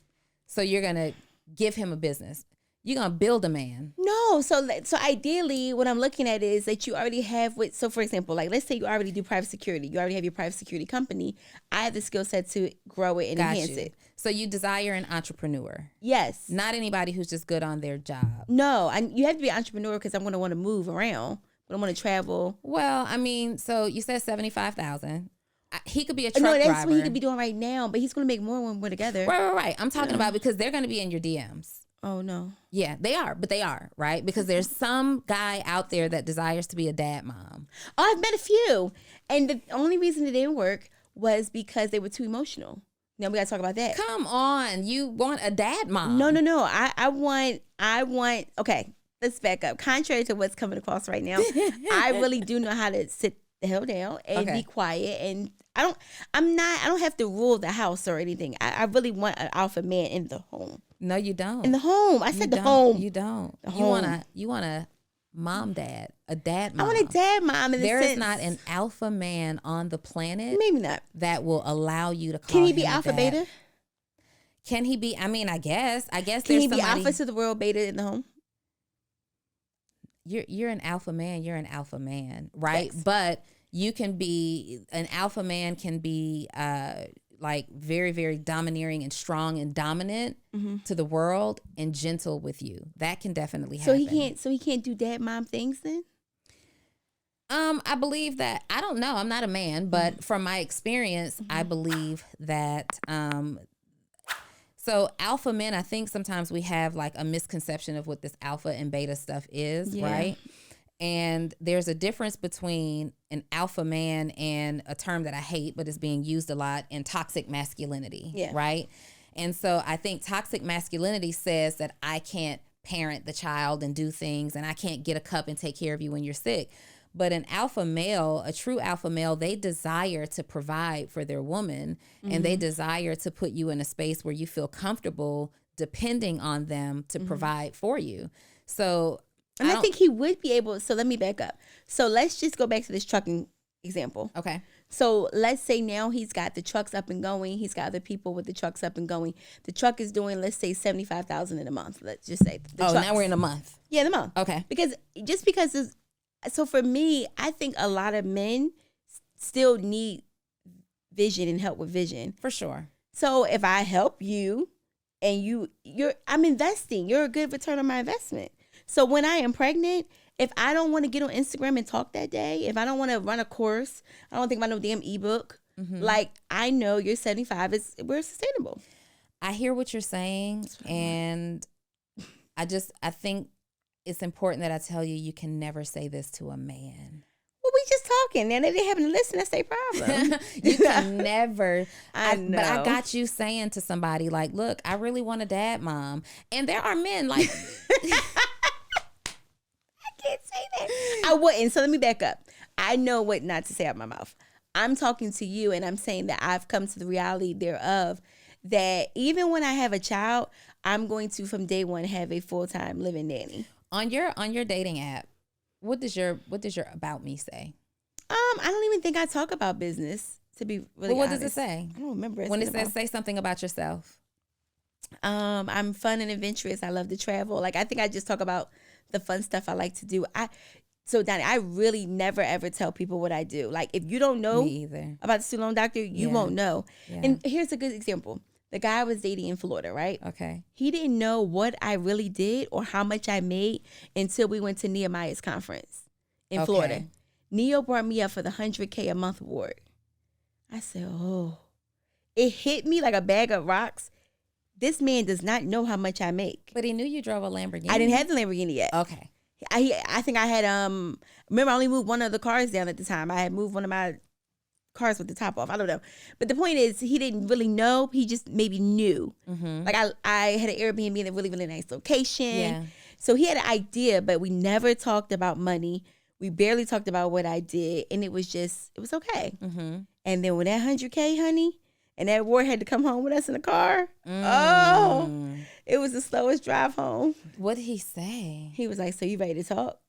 So you're going to give him a business. You're going to build a man. No. So ideally, what I'm looking at is that you already have so for example, like let's say you already do private security. You already have your private security company. I have the skill set to grow it and enhance it. So you desire an entrepreneur. Yes. Not anybody who's just good on their job. No. You have to be an entrepreneur because I'm going to want to move around. I want to travel. Well, I mean, so you said $75,000. He could be a truck driver. No, that's what he could be doing right now, but he's going to make more when we're together. Right. I'm talking about because they're going to be in your DMs. Oh, no. Yeah, they are, right? Because there's some guy out there that desires to be a dad mom. Oh, I've met a few. And the only reason it didn't work was because they were too emotional. Now we got to talk about that. Come on. You want a dad mom. No. I want, okay, let's back up. Contrary to what's coming across right now, I really do know how to sit the hell down and be quiet. And I don't have to rule the house or anything. I really want an alpha man in the home. No, you don't. In the home. I said the home. You don't. You want a mom dad, a dad mom. I want a dad mom in the sense. There is not an alpha man on the planet. Maybe not. That will allow you to call him. Can he be him alpha dad. beta? Can he be? I mean, I guess. Can there's he be somebody, alpha to the world, beta in the home? You're an alpha man. You're an alpha man, right? Thanks. But you can be an alpha man. Can be like very, very domineering and strong and dominant to the world and gentle with you. That can definitely happen. So he can't do dad mom things then? I believe that, I don't know, I'm not a man, but from my experience, I believe that so alpha men, I think sometimes we have like a misconception of what this alpha and beta stuff is, right? And there's a difference between an alpha man and a term that I hate, but is being used a lot, in toxic masculinity, right? And so I think toxic masculinity says that I can't parent the child and do things, and I can't get a cup and take care of you when you're sick. But an alpha male, a true alpha male, they desire to provide for their woman, and they desire to put you in a space where you feel comfortable depending on them to provide for you. So, and I think he would be able. So let me back up. So let's just go back to this trucking example. Okay. So let's say now he's got the trucks up and going. He's got other people with the trucks up and going. The truck is doing, let's say, $75,000 in a month. Let's just say. Now we're in a month. Yeah, in a month. Okay. Because so for me, I think a lot of men still need vision and help with vision. For sure. So if I help you and I'm investing. You're a good return on my investment. So when I am pregnant, if I don't want to get on Instagram and talk that day, if I don't want to run a course, I don't think about no damn ebook. Like, I know you're 75, we're sustainable. I hear what you're saying, and I think it's important that I tell you, you can never say this to a man. Well, we just talking, and they having to listen. That's their problem. You can never. I know. But I got you saying to somebody like, "Look, I really want a dad mom," and there are men like. Can't say that. I wouldn't. So let me back up. I know what not to say out my mouth. I'm talking to you, and I'm saying that I've come to the reality thereof that even when I have a child, I'm going to from day one have a full-time living nanny. On your dating app, what does your about me say? I don't even think I talk about business, to be really what honest. Does it say? I don't remember. When it says say something about yourself. I'm fun and adventurous. I love to travel. Like, I think I just talk about the fun stuff I like to do. So Donnie, I really never ever tell people what I do. Like, if you don't know about the student loan doctor, you won't know. Yeah. And here's a good example. The guy I was dating in Florida, right? Okay. He didn't know what I really did or how much I made until we went to Nehemiah's conference in Florida. Neo brought me up for the $100K a month award. I said, oh. it hit me like a bag of rocks. This man does not know how much I make. But he knew you drove a Lamborghini. I didn't have the Lamborghini yet. Okay. I think I had remember I only moved one of the cars down at the time. I had moved one of my cars with the top off. I don't know. But the point is, he didn't really know. He just maybe knew. Mm-hmm. Like I had an Airbnb in a really, really nice location. Yeah. So he had an idea, but we never talked about money. We barely talked about what I did. And it was okay. Mm-hmm. And then when that 100K, honey, and that ward had to come home with us in the car. Oh, it was the slowest drive home. What did he say? He was like, so you ready to talk?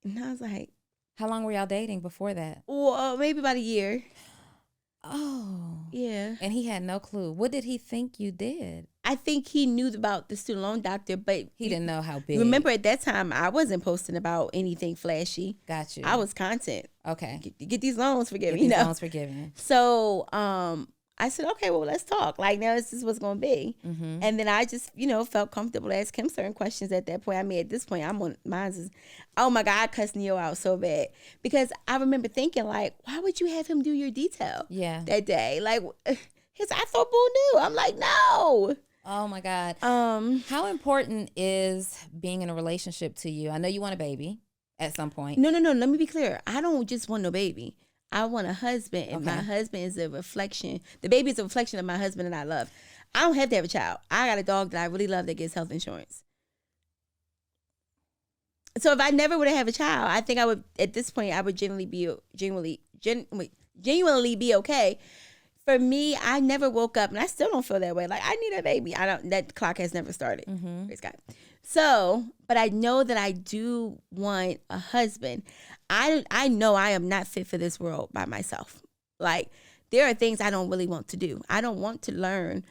And I was like. How long were y'all dating before that? Well, maybe about a year. Oh. Yeah. And he had no clue. What did he think you did? I think he knew about the student loan doctor, but he didn't know how big. Remember at that time, I wasn't posting about anything flashy. Got you. I was content. Okay. Get these loans forgiven. Get these loans forgiven. So, I said, okay, well, let's talk. Like, now this is what's going to be. Mm-hmm. And then I just, felt comfortable to ask him certain questions at that point. I mean, at this point, I'm on mine's. Oh, my God, I cussed Neo out so bad. Because I remember thinking, like, why would you have him do your detail that day? Like, I thought Boo knew. I'm like, no. Oh, my God. How important is being in a relationship to you? I know you want a baby at some point. No. Let me be clear. I don't just want no baby. I want a husband, and my husband is a reflection. The baby is a reflection of my husband and I love. I don't have to have a child. I got a dog that I really love that gets health insurance. So if I never would have a child, I think I would, at this point, I would genuinely be okay. For me, I never woke up, and I still don't feel that way. Like, I need a baby. That clock has never started. Mm-hmm. Praise God. So, but I know that I do want a husband. I know I am not fit for this world by myself. Like, there are things I don't really want to do. I don't want to learn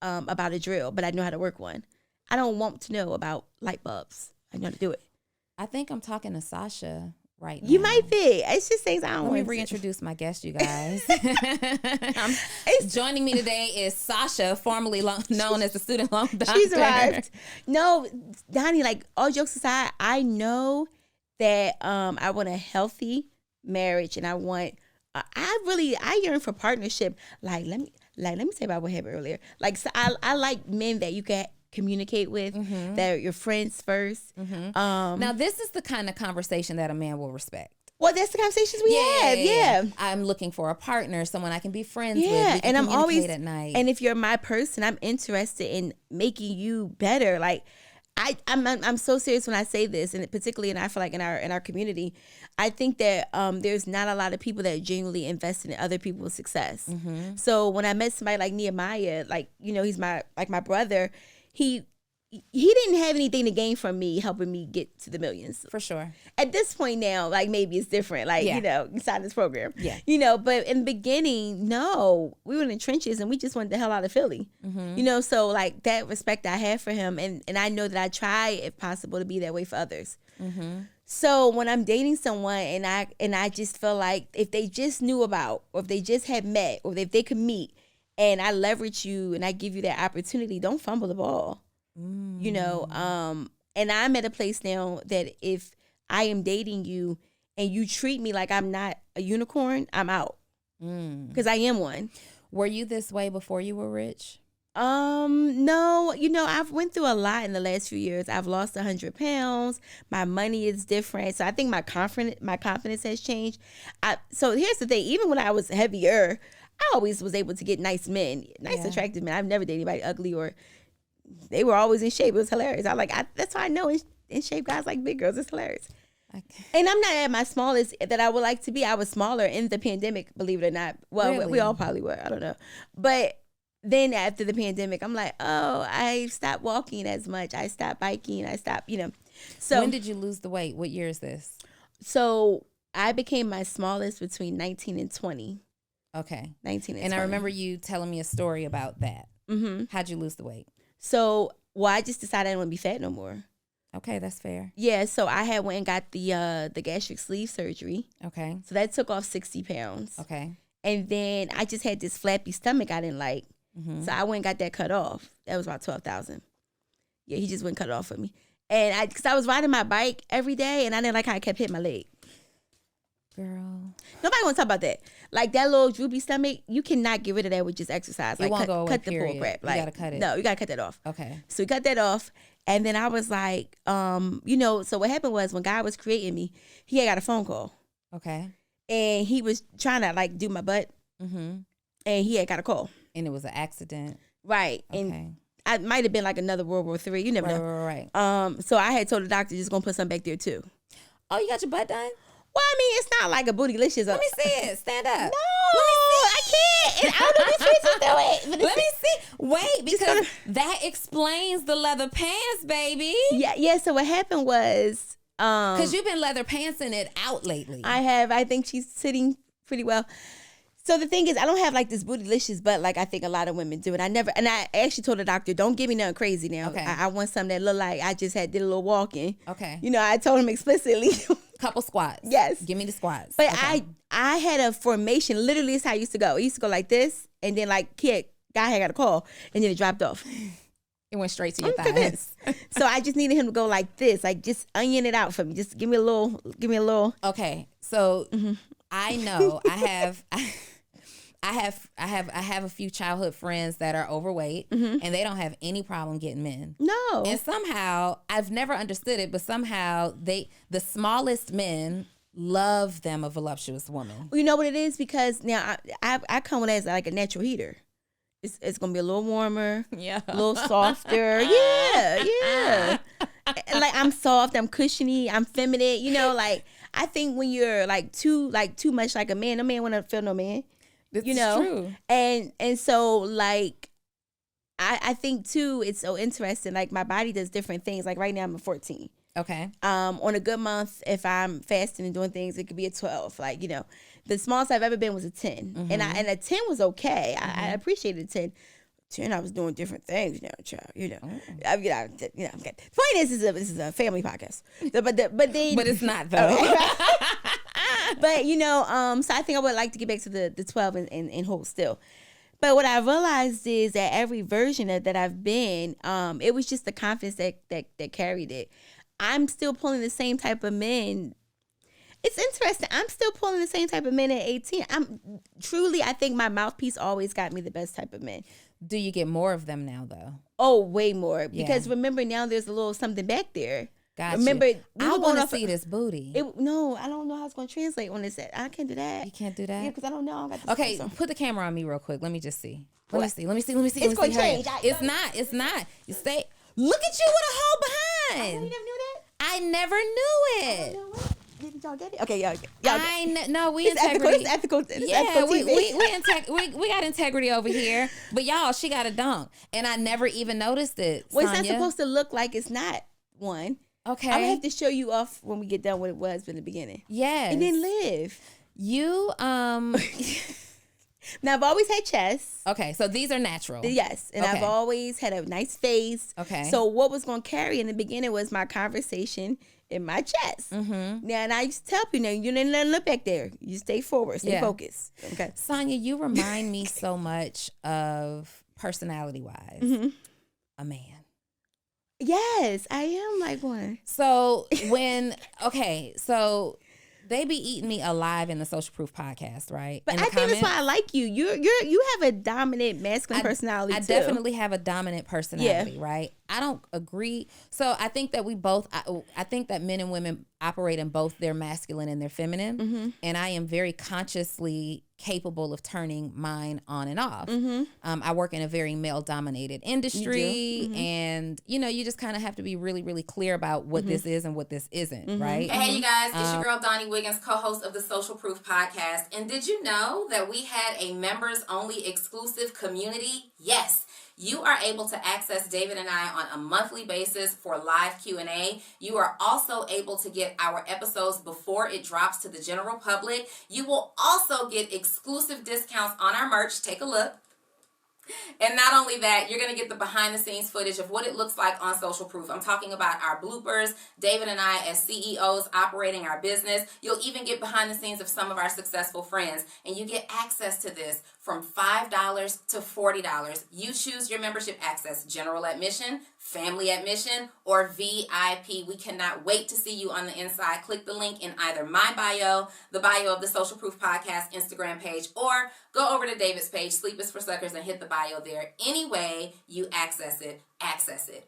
about a drill, but I know how to work one. I don't want to know about light bulbs. I know how to do it. I think I'm talking to Sasha right now. You might be. It's just things I don't want to. Let me reintroduce my guest, you guys. Joining me today is Sasha, formerly known as the student loan doctor. She's arrived. No, Donnie, like, all jokes aside, I know that I want a healthy marriage, and I want I yearn for partnership. Like let me say about what happened earlier. Like, so I like men that you can communicate with, mm-hmm. that are your friends first. Mm-hmm. Now this is the kind of conversation that a man will respect. Well, that's the conversations we have. Yeah. I'm looking for a partner, someone I can be friends with. Yeah, and I'm always at night. And if you're my person, I'm interested in making you better. Like, I'm so serious when I say this, and particularly, and I feel like in our community, I think that there's not a lot of people that genuinely invest in other people's success. Mm-hmm. So when I met somebody like Nehemiah, like, he's my brother, he didn't have anything to gain from me helping me get to the millions. For sure. At this point now, like, maybe it's different. Like, inside this program. Yeah. But in the beginning, no. We were in the trenches and we just went the hell out of Philly. Mm-hmm. So, like, that respect I have for him, and I know that I try, if possible, to be that way for others. Mm-hmm. So when I'm dating someone and I just feel like if they just knew about, or if they just had met, or if they could meet, and I leverage you and I give you that opportunity, don't fumble the ball. And I'm at a place now that if I am dating you and you treat me like I'm not a unicorn, I'm out. Because I am one. Were you this way before you were rich? No, I've went through a lot in the last few years. I've lost 100 pounds. My money is different. So I think my confidence has changed. So here's the thing. Even when I was heavier, I always was able to get nice men, attractive men. I've never dated anybody ugly, or they were always in shape. It was hilarious. That's why I know in shape guys like big girls. It's hilarious. Okay. And I'm not at my smallest that I would like to be. I was smaller in the pandemic, believe it or not. Well, really? We all probably were. I don't know. But then after the pandemic, I'm like, oh, I stopped walking as much. I stopped biking. I stopped, So when did you lose the weight? What year is this? So I became my smallest between 19 and 20. Okay. 19 and 20. And I remember you telling me a story about that. Mm-hmm. How'd you lose the weight? So, I just decided I didn't want to be fat no more. Okay, that's fair. Yeah, so I had went and got the gastric sleeve surgery. Okay. So that took off 60 pounds. Okay. And then I just had this flappy stomach I didn't like. Mm-hmm. So I went and got that cut off. That was about $12,000. Yeah, he just went and cut it off for me. And because I was riding my bike every day, and I didn't like how I kept hitting my leg. Girl. Nobody want to talk about that. Like that little droopy stomach, you cannot get rid of that with just exercise. It Like won't go away, cut the period. bull crap. You Like, gotta cut it. No, you gotta cut that off. Okay. So we cut that off. And then I was like, so what happened was when God was creating me, he had got a phone call. Okay. And he was trying to like do my butt. Mm-hmm. And he had got a call. And it was an accident. Right. Okay. And I might have been like another World War III. You never know. Right. So I had told the doctor just gonna put something back there too. Oh, you got your butt done? Well, I mean, it's not like a bootylicious. Let me see it. Stand up. No, I can't. And I don't know if this is do it. Let me see. Wait, because that explains the leather pants, baby. Yeah. So what happened was, because you've been leather pantsing it out lately. I have. I think she's sitting pretty well. So the thing is, I don't have like this bootylicious butt like I think a lot of women do. And I actually told the doctor, don't give me nothing crazy now. Okay. I want something that look like I just did a little walking. Okay. You know, I told him explicitly. Couple squats. Yes. Give me the squats. But okay. I had a formation. Literally, this is how I used to go. It used to go like this, and then like guy had got a call, and then it dropped off. It went straight to your thighs. So I just needed him to go like this, like just onion it out for me. Just give me a little. Okay. So I know I have a few childhood friends that are overweight and they don't have any problem getting men. No. And somehow, I've never understood it, but somehow the smallest men love them a voluptuous woman. Well, you know what it is? Because now I come with it as like a natural heater. It's gonna be a little warmer, yeah, a little softer, yeah. Like I'm soft, I'm cushiony, I'm feminine. You know, like I think when you're like too much like a man wanna feel no man. This you know, is true. And so like I think too, it's so interesting. Like my body does different things. Like right now I'm a 14. Okay. On a good month, if I'm fasting and doing things, it could be a 12. Like, you know, the smallest I've ever been was a 10. And a 10 was okay. I appreciated a 10. 10, I was doing different things, child. Okay. The point is, this is a family podcast. But it's not though. But so I think I would like to get back to the 12 and hold still. But what I realized is that every version that I've been, it was just the confidence that carried it. I'm still pulling the same type of men. It's interesting. I'm still pulling the same type of men at 18. I think my mouthpiece always got me the best type of men. Do you get more of them now though? Oh, way more. Because remember now there's a little something back there. Gotcha. Remember, I want to see this booty. No, I don't know how it's going to translate on this. I can't do that. You can't do that? Yeah, because I don't know. Okay, put the camera on me real quick. Let me just see. Let me see. It's going to change. It's not. You stay. Look at you with a hole behind. You never knew that? I never knew it. Didn't y'all get it? Okay, y'all. We integrity. It's ethical. Yeah, we got integrity over here. But y'all, she got a dunk, and I never even noticed it. Well, Sonya. it's not supposed to look like it's not one. Okay, I'm gonna have to show you off when we get done what it was in the beginning. Yes, and then live. You Now I've always had chest. Okay, so these are natural. Yes, and I've always had a nice face. Okay. So what was going to carry in the beginning was my conversation in my chest. Mm-hmm. Now, and I used to tell people, you didn't let them look back there. You stay forward, stay focused. Okay. Sonya, you remind me so much of personality-wise, a man. Yes, I am like one. So so they be eating me alive in the Social Proof podcast, right? But I think that's why I like you. You have a dominant masculine personality. I definitely have a dominant personality, right? I don't agree. So I think that I think that men and women operate in both their masculine and their feminine, and I am very consciously capable of turning mine on and off. I work in a very male-dominated industry, and you just kind of have to be really, really clear about what this is and what this isn't, right? Hey, you guys, it's your girl Donnie Wiggins, co-host of the Social Proof podcast. And did you know that we had a members-only exclusive community? Yes. You are able to access David and I on a monthly basis for live Q&A. You are also able to get our episodes before it drops to the general public. You will also get exclusive discounts on our merch. Take a look. And not only that, you're going to get the behind the scenes footage of what it looks like on Social Proof. I'm talking about our bloopers, David and I as CEOs operating our business. You'll even get behind the scenes of some of our successful friends. And you get access to this from $5 to $40. You choose your membership access, general admission, family admission, or VIP. We cannot wait to see you on the inside. Click the link in either my bio, the bio of the Social Proof Podcast Instagram page, or go over to David's page, Sleep is for Suckers, and hit the bio there. Any way you access it.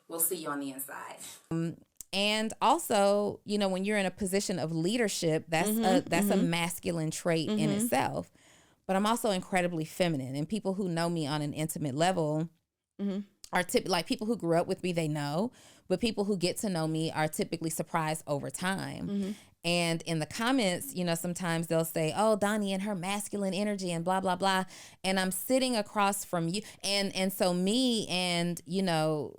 We'll see you on the inside. And also, you know, when you're in a position of leadership, that's a masculine trait in itself. But I'm also incredibly feminine, and people who know me on an intimate level are like people who grew up with me, they know, but people who get to know me are typically surprised over time. And in the comments, you know, sometimes they'll say, oh, Donnie and her masculine energy and blah, blah, blah. And I'm sitting across from you. And so me and, you know,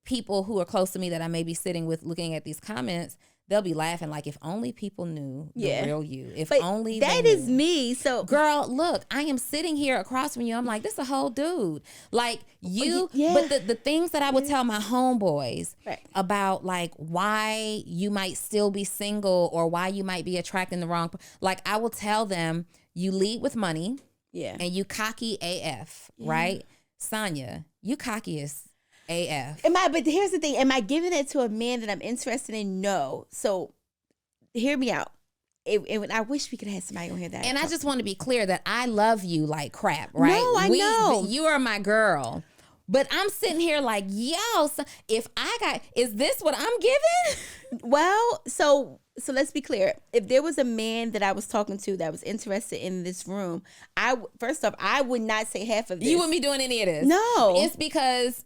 people who are close to me that I may be sitting with looking at these comments, they'll be laughing like, if only people knew the real you. If but only that they is knew. me. So, girl, look, I am sitting here across from you. I'm like, this is a whole dude. Like you, but the things that I would tell my homeboys about like why you might still be single or why you might be attracting the wrong, like I will tell them, you lead with money, and you cocky AF, right? Sonya, you cocky as AF. But here's the thing. Am I giving it to a man that I'm interested in? No. So hear me out. I wish we could have somebody on here that. And I just want to be clear that I love you like crap, right? No, I know. You are my girl. But I'm sitting here like, yo, so is this what I'm giving? Well, so let's be clear. If there was a man that I was talking to that was interested in this room, first off, I would not say half of this. You wouldn't be doing any of this. No. It's because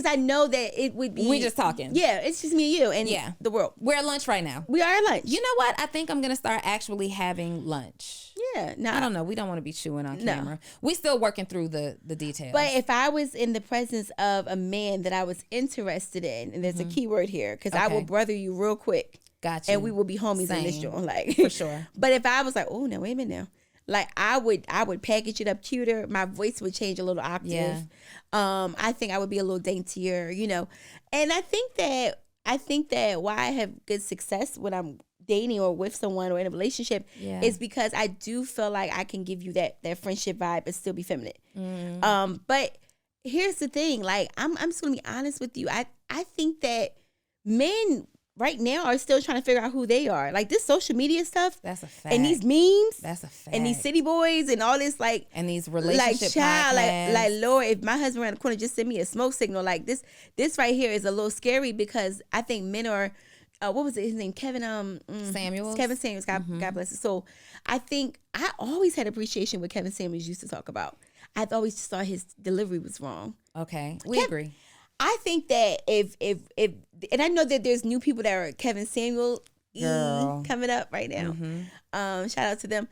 I know that it would be. We just talking. Yeah, it's just me and you and the world. We're at lunch right now. We are at lunch. You know what? I think I'm going to start actually having lunch. Yeah. No. I don't know. We don't want to be chewing on camera. We still working through the details. But if I was in the presence of a man that I was interested in, and there's a key word here, because I will brother you real quick. Gotcha. And we will be homies in this joint. Like, for sure. But if I was like, oh, no, wait a minute now. Like I would package it up cuter. My voice would change a little octave. Yeah. I think I would be a little daintier, you know. And I think that why I have good success when I'm dating or with someone or in a relationship is because I do feel like I can give you that friendship vibe but still be feminine. But here's the thing, like I'm just gonna be honest with you. I think that men right now are still trying to figure out who they are. Like this social media stuff. That's a fact. And these memes. That's a fact. And these city boys and all this like. And these relationship like child, podcasts. like Lord, if my husband around the corner just sent me a smoke signal, like this right here is a little scary because I think men are, what was it, his name? Kevin Samuels. Kevin Samuels, God bless him. So I think I always had appreciation what Kevin Samuels used to talk about. I've always just thought his delivery was wrong. Okay, we agree. I think that if and I know that there's new people that are Kevin Samuel coming up right now. Shout out to them.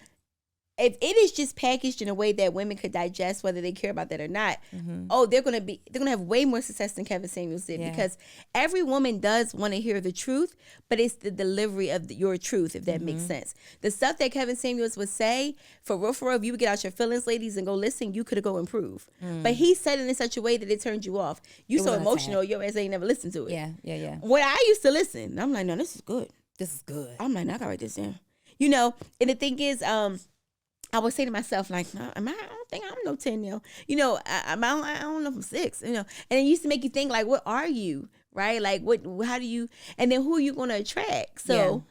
If it is just packaged in a way that women could digest, whether they care about that or not, they're gonna have way more success than Kevin Samuels did because every woman does want to hear the truth, but it's the delivery of your truth, if that makes sense. The stuff that Kevin Samuels would say, for real, if you would get out your feelings, ladies, and go listen, you could go improve. But he said it in such a way that it turned you off. You so emotional, your ass ain't never listened to it. Yeah. When I used to listen, I'm like, no, this is good. This is good. I'm like, no, I gotta write this down. You know, and the thing is, I would say to myself, like, I don't think I'm no 10 now. You know, I don't know if I'm 6, you know. And it used to make you think, like, what are you, right? Like, how do you, and then who are you going to attract? So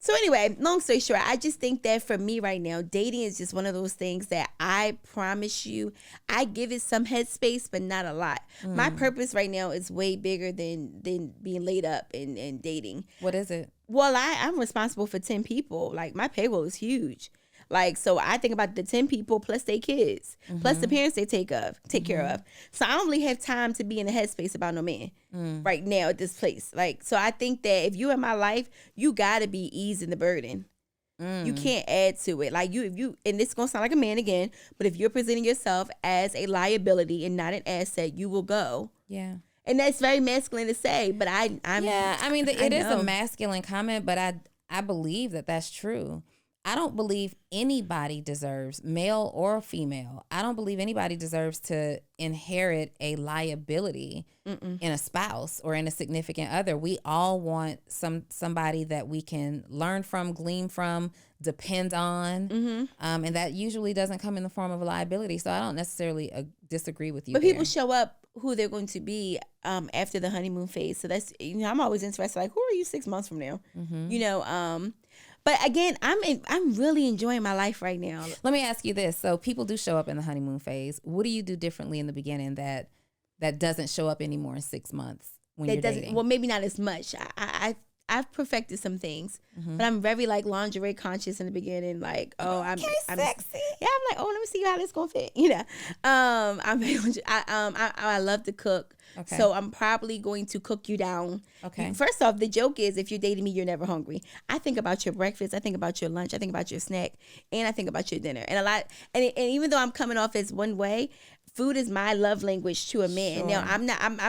anyway, long story short, I just think that for me right now, dating is just one of those things that I promise you, I give it some headspace, but not a lot. My purpose right now is way bigger than being laid up and dating. What is it? Well, I'm responsible for 10 people. Like, my payroll is huge. Like, so I think about the 10 people plus their kids, plus the parents they take care of. So I don't really have time to be in the headspace about no man right now at this place. Like, so I think that if you're in my life, you gotta be easing the burden. You can't add to it. Like if you, and this is gonna sound like a man again, but if you're presenting yourself as a liability and not an asset, you will go. Yeah. And that's very masculine to say, but I'm. Yeah, I mean, it is a masculine comment, but I believe that that's true. I don't believe anybody deserves, male or female, I don't believe anybody deserves to inherit a liability in a spouse or in a significant other. We all want somebody that we can learn from, glean from, depend on. And that usually doesn't come in the form of a liability. So I don't necessarily disagree with you. But people show up who they're going to be after the honeymoon phase. So that's, I'm always interested, like, who are you 6 months from now? But again, I'm really enjoying my life right now. Let me ask you this. So people do show up in the honeymoon phase. What do you do differently in the beginning that doesn't show up anymore in 6 months when you're dating? Well, maybe not as much. I've perfected some things, but I'm very like lingerie conscious in the beginning. Like, I'm sexy. Yeah, I'm like, let me see how this gonna fit. I love to cook. Okay. So I'm probably going to cook you down. Okay. First off, the joke is if you're dating me, you're never hungry. I think about your breakfast. I think about your lunch. I think about your snack, and I think about your dinner. And even though I'm coming off as one way, food is my love language to a man. Sure. Now, I'm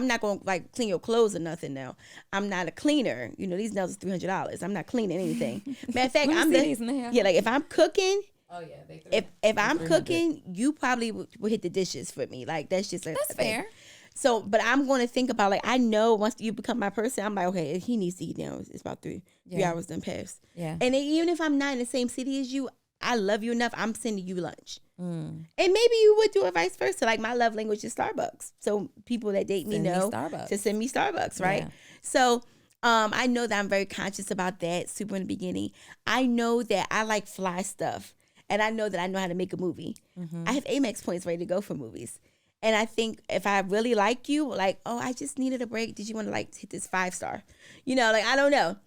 not going to like clean your clothes or nothing now. I'm not a cleaner. These nails is $300. I'm not cleaning anything. Matter of fact, like if I'm cooking, oh yeah, if I'm cooking, you probably will hit the dishes for me. Like that's just that's fair. So, but I'm going to think about, like, I know once you become my person, I'm like, okay, he needs to eat now. It's about 3 hours done past. Yeah. And even if I'm not in the same city as you, I love you enough. I'm sending you lunch. And maybe you would do it vice versa. Like my love language is Starbucks. So people that date me know to send me Starbucks, right? Yeah. So I know that I'm very conscious about that super in the beginning. I know that I like fly stuff. And I know that I know how to make a movie. I have Amex points ready to go for movies. And I think if I really like you, like, I just needed a break. Did you want to like hit this 5-star? Like, I don't know.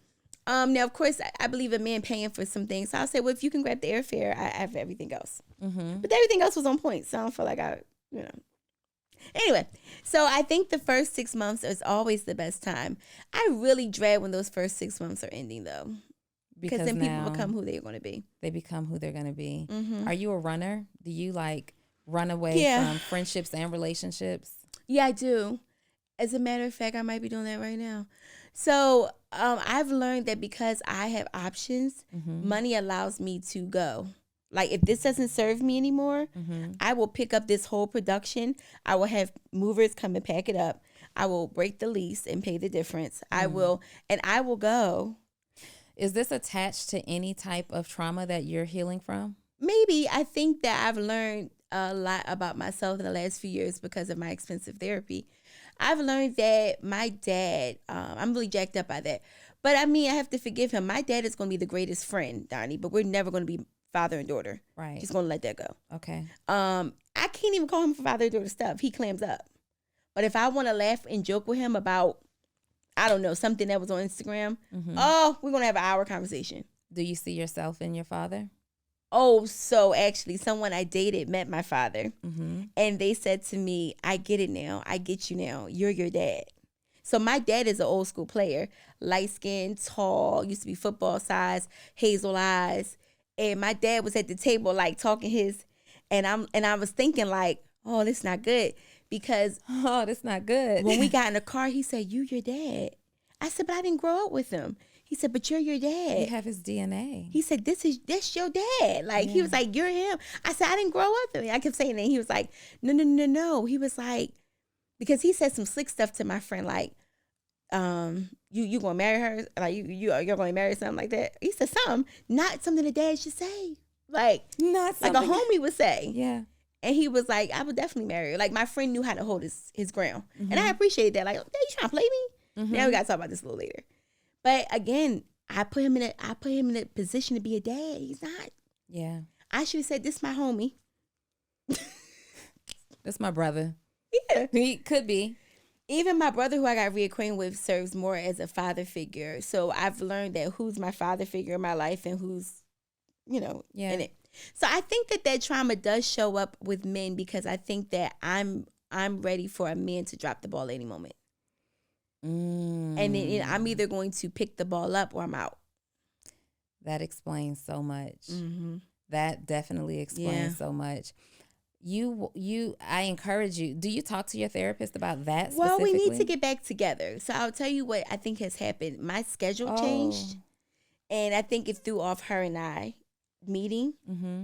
Now, of course, I believe a man paying for some things. So I'll say, well, if you can grab the airfare, I have everything else. But everything else was on point. So I don't feel like Anyway, so I think the first 6 months is always the best time. I really dread when those first 6 months are ending, though. Because then people become who they're going to be. They become who they're going to be. Are you a runner? Do you like run away from friendships and relationships? Yeah, I do. As a matter of fact, I might be doing that right now. So I've learned that because I have options, money allows me to go. Like if this doesn't serve me anymore, I will pick up this whole production. I will have movers come and pack it up. I will break the lease and pay the difference. I will go. Is this attached to any type of trauma that you're healing from? Maybe. I think that I've learned a lot about myself in the last few years because of my expensive therapy. I've learned that my dad, I'm really jacked up by that. But I mean, I have to forgive him. My dad is going to be the greatest friend, Donnie, but we're never going to be father and daughter. Right. Just going to let that go. Okay. I can't even call him for father and daughter stuff. He clams up. But if I want to laugh and joke with him about, I don't know, something that was on Instagram, we're going to have an hour conversation. Do you see yourself in your father? Oh, so actually, someone I dated met my father, and they said to me, I get it now. I get you now. You're your dad. So my dad is an old school player, light skinned, tall, used to be football size, hazel eyes. And my dad was at the table, like talking and I was thinking like, oh, this not good. Because that's not good. When we got in the car, he said, you your dad. I said, but I didn't grow up with him. He said, but you're your dad. You have his DNA. He said, that's your dad. Like, he was like, you're him. I said, I didn't grow up with him. I kept saying that. He was like, no. He was like, because he said some slick stuff to my friend, like, you gonna marry her? Like, you're gonna marry something like that? He said something, not something a dad should say. Like, not like a homie would say. Yeah. And he was like, I would definitely marry her. Like, my friend knew how to hold his ground. And I appreciated that. Like, you trying to play me? Now we got to talk about this a little later. But again, I put him in a position to be a dad. He's not. Yeah. I should have said, this is my homie. That's my brother. Yeah. He could be. Even my brother, who I got reacquainted with, serves more as a father figure. So I've learned that who's my father figure in my life and who's, in it. So I think that trauma does show up with men because I think that I'm ready for a man to drop the ball at any moment. And then I'm either going to pick the ball up or I'm out. That explains so much. That definitely explains so much. I encourage you. Do you talk to your therapist about that specifically? Well, we need to get back together. So I'll tell you what I think has happened. My schedule changed, and I think it threw off her and I meeting.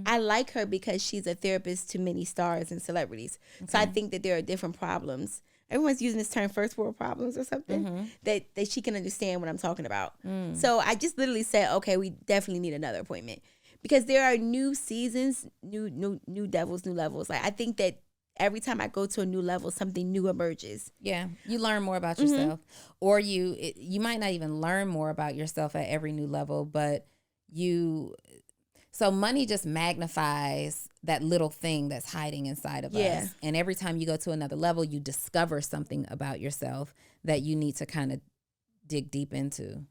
I like her because she's a therapist to many stars and celebrities. Okay. So I think that there are different problems. Everyone's using this term first world problems or something that she can understand what I'm talking about. So I just literally said, okay, we definitely need another appointment because there are new seasons, new devils, new levels. Like I think that every time I go to a new level, something new emerges. Yeah, you learn more about yourself, or you might not even learn more about yourself at every new level, but so money just magnifies that little thing that's hiding inside of us. And every time you go to another level, you discover something about yourself that you need to kind of dig deep into.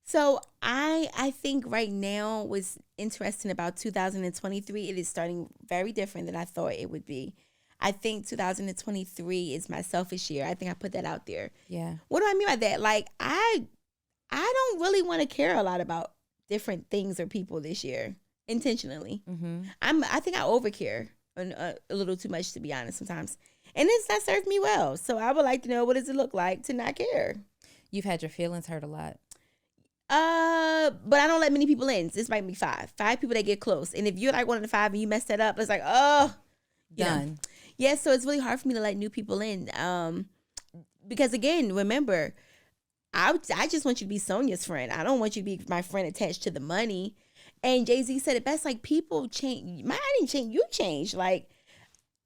So I think right now what's interesting about 2023, it is starting very different than I thought it would be. I think 2023 is my selfish year. I think I put that out there. Yeah. What do I mean by that? Like I don't really want to care a lot about different things or people this year intentionally. I think I overcare a little too much, to be honest, sometimes, and it's not served me well. So I would like to know, what does it look like to not care? You've had your feelings hurt a lot. But I don't let many people in. This might be five people that get close, and if you're like one of the five and you mess that up, it's like, oh, done. Yeah, so it's really hard for me to let new people in. Because again, remember, I just want you to be Sonya's friend. I don't want you to be my friend attached to the money. And Jay-Z said it best, like, people change. I didn't change. You changed. Like,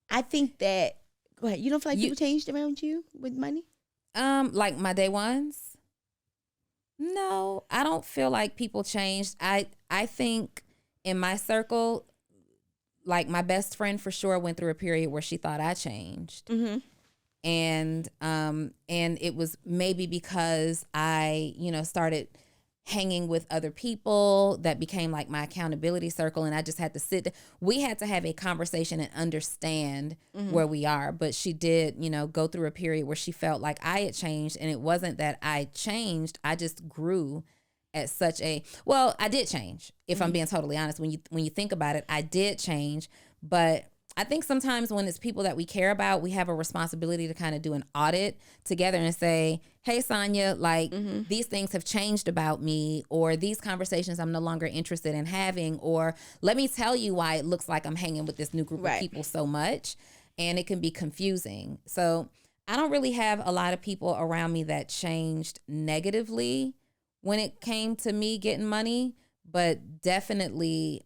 I think that, go ahead. You don't feel like people changed around you with money? Like my day ones? No, I don't feel like people changed. I think in my circle, like my best friend for sure went through a period where she thought I changed. And it was maybe because I, started hanging with other people that became like my accountability circle, and I just had to we had to have a conversation and understand where we are. But she did, go through a period where she felt like I had changed, and it wasn't that I changed, I just grew at such a, well, I did change. If I'm being totally honest, when you think about it, I did change, but I think sometimes when it's people that we care about, we have a responsibility to kind of do an audit together and say, hey, Sonya, like these things have changed about me, or these conversations I'm no longer interested in having, or let me tell you why it looks like I'm hanging with this new group of people so much. And it can be confusing. So I don't really have a lot of people around me that changed negatively when it came to me getting money. But definitely,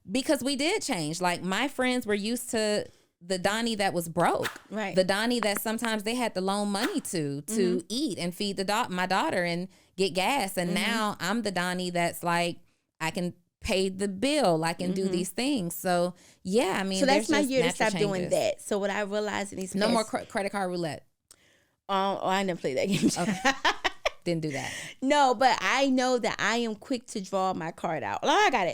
because we did change. Like my friends were used to the Donnie that was broke, right? The Donnie that sometimes they had to loan money to eat and feed my daughter and get gas. And now I'm the Donnie that's like, I can pay the bill, I can do these things. So yeah, I mean, so that's my year to stop doing that. So what I realized in these no more credit card roulette. Oh, I never played that game. Okay. Didn't do that. No, but I know that I am quick to draw my card out. Oh, I got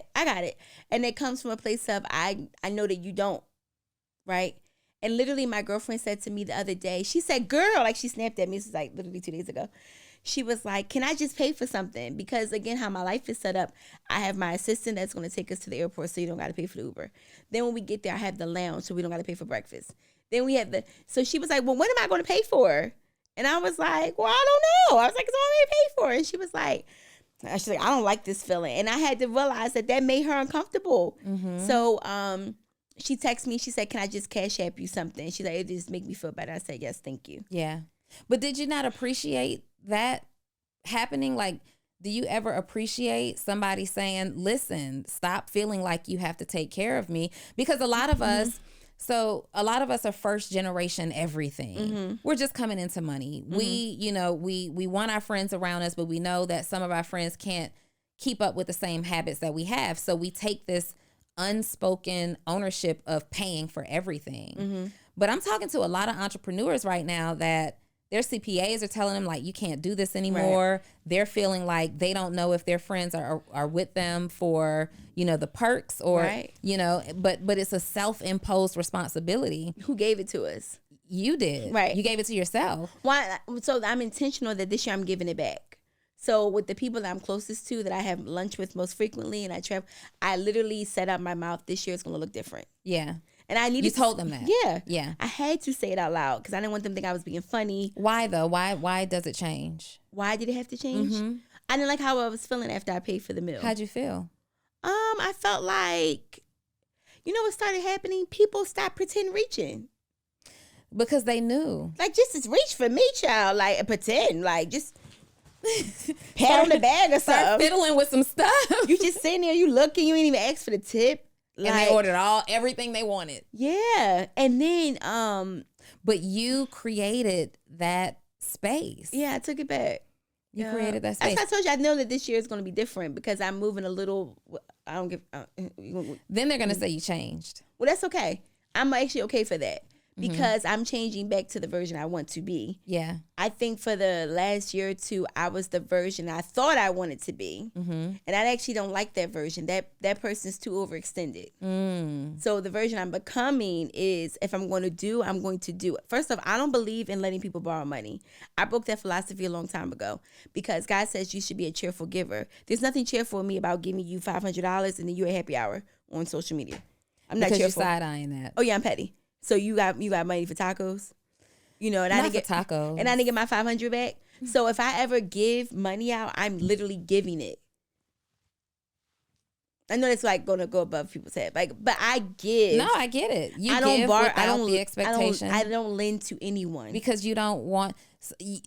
it. And it comes from a place of I know that you don't, right? And literally my girlfriend said to me the other day, she said, girl, like she snapped at me. This was like literally 2 days ago. She was like, can I just pay for something? Because again, how my life is set up, I have my assistant that's going to take us to the airport, so you don't got to pay for the Uber. Then when we get there, I have the lounge, so we don't got to pay for breakfast. Then we have so she was like, well, what am I going to pay for? And I was like, well, I don't know. I was like, it's already paid for. And she's like, I don't like this feeling. And I had to realize that made her uncomfortable. So she texted me. She said, can I just cash app you something? She's like, it just make me feel better. I said, yes, thank you. Yeah. But did you not appreciate that happening? Like, do you ever appreciate somebody saying, listen, stop feeling like you have to take care of me? Because a lot of us, a lot of us are first generation everything. We're just coming into money. We want our friends around us, but we know that some of our friends can't keep up with the same habits that we have. So we take this unspoken ownership of paying for everything. But I'm talking to a lot of entrepreneurs right now that their CPAs are telling them like, you can't do this anymore. Right. They're feeling like they don't know if their friends are with them for, the perks or, but it's a self-imposed responsibility. Who gave it to us? You did. Right. You gave it to yourself. Why? So I'm intentional that this year I'm giving it back. So with the people that I'm closest to, that I have lunch with most frequently, and I travel, I literally set up my mouth. This year it's going to look different. Yeah. And I needed You told them that. Yeah. Yeah. I had to say it out loud because I didn't want them to think I was being funny. Why though? Why does it change? Why did it have to change? I didn't like how I was feeling after I paid for the meal. How'd you feel? I felt like, what started happening? People stopped pretend reaching. Because they knew. Like, just reach for me, child. Like, pretend. Like, just pat on the bag or something. Start fiddling with some stuff. You just sitting there, you looking, you ain't even ask for the tip. And they ordered everything they wanted. Yeah. And then but you created that space. Yeah, I took it back. You created that space. As I told you, I know that this year is going to be different because I'm moving a little. I don't give. Then they're going to say you changed. Well, that's okay. I'm actually okay for that because I'm changing back to the version I want to be. Yeah. I think for the last year or two, I was the version I thought I wanted to be. And I actually don't like that version. That person's too overextended. So the version I'm becoming is, if I'm going to do, I'm going to do it. First off, I don't believe in letting people borrow money. I broke that philosophy a long time ago because God says you should be a cheerful giver. There's nothing cheerful in me about giving you $500 and then you're a happy hour on social media. I'm not cheerful. Because you're side-eyeing that. Oh, yeah, I'm petty. So you got money for tacos, and I didn't get tacos, and I didn't get my $500 back. So if I ever give money out, I'm literally giving it. I know it's like going to go above people's head, but I give. No, I get it. You I don't give borrow. without the expectation. I don't lend to anyone because you don't want.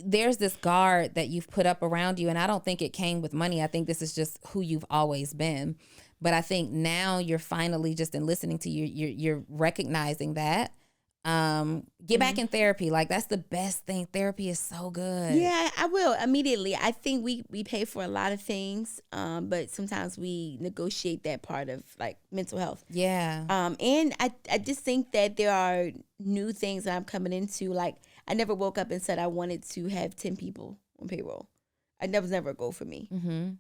There's this guard that you've put up around you, and I don't think it came with money. I think this is just who you've always been. But I think now you're finally just in listening to you're recognizing that. Get back in therapy. Like, that's the best thing. Therapy is so good. Yeah, I will immediately. I think we pay for a lot of things, but sometimes we negotiate that part of like mental health. Yeah. And I just think that there are new things that I'm coming into. Like, I never woke up and said I wanted to have 10 people on payroll. That was never a goal for me.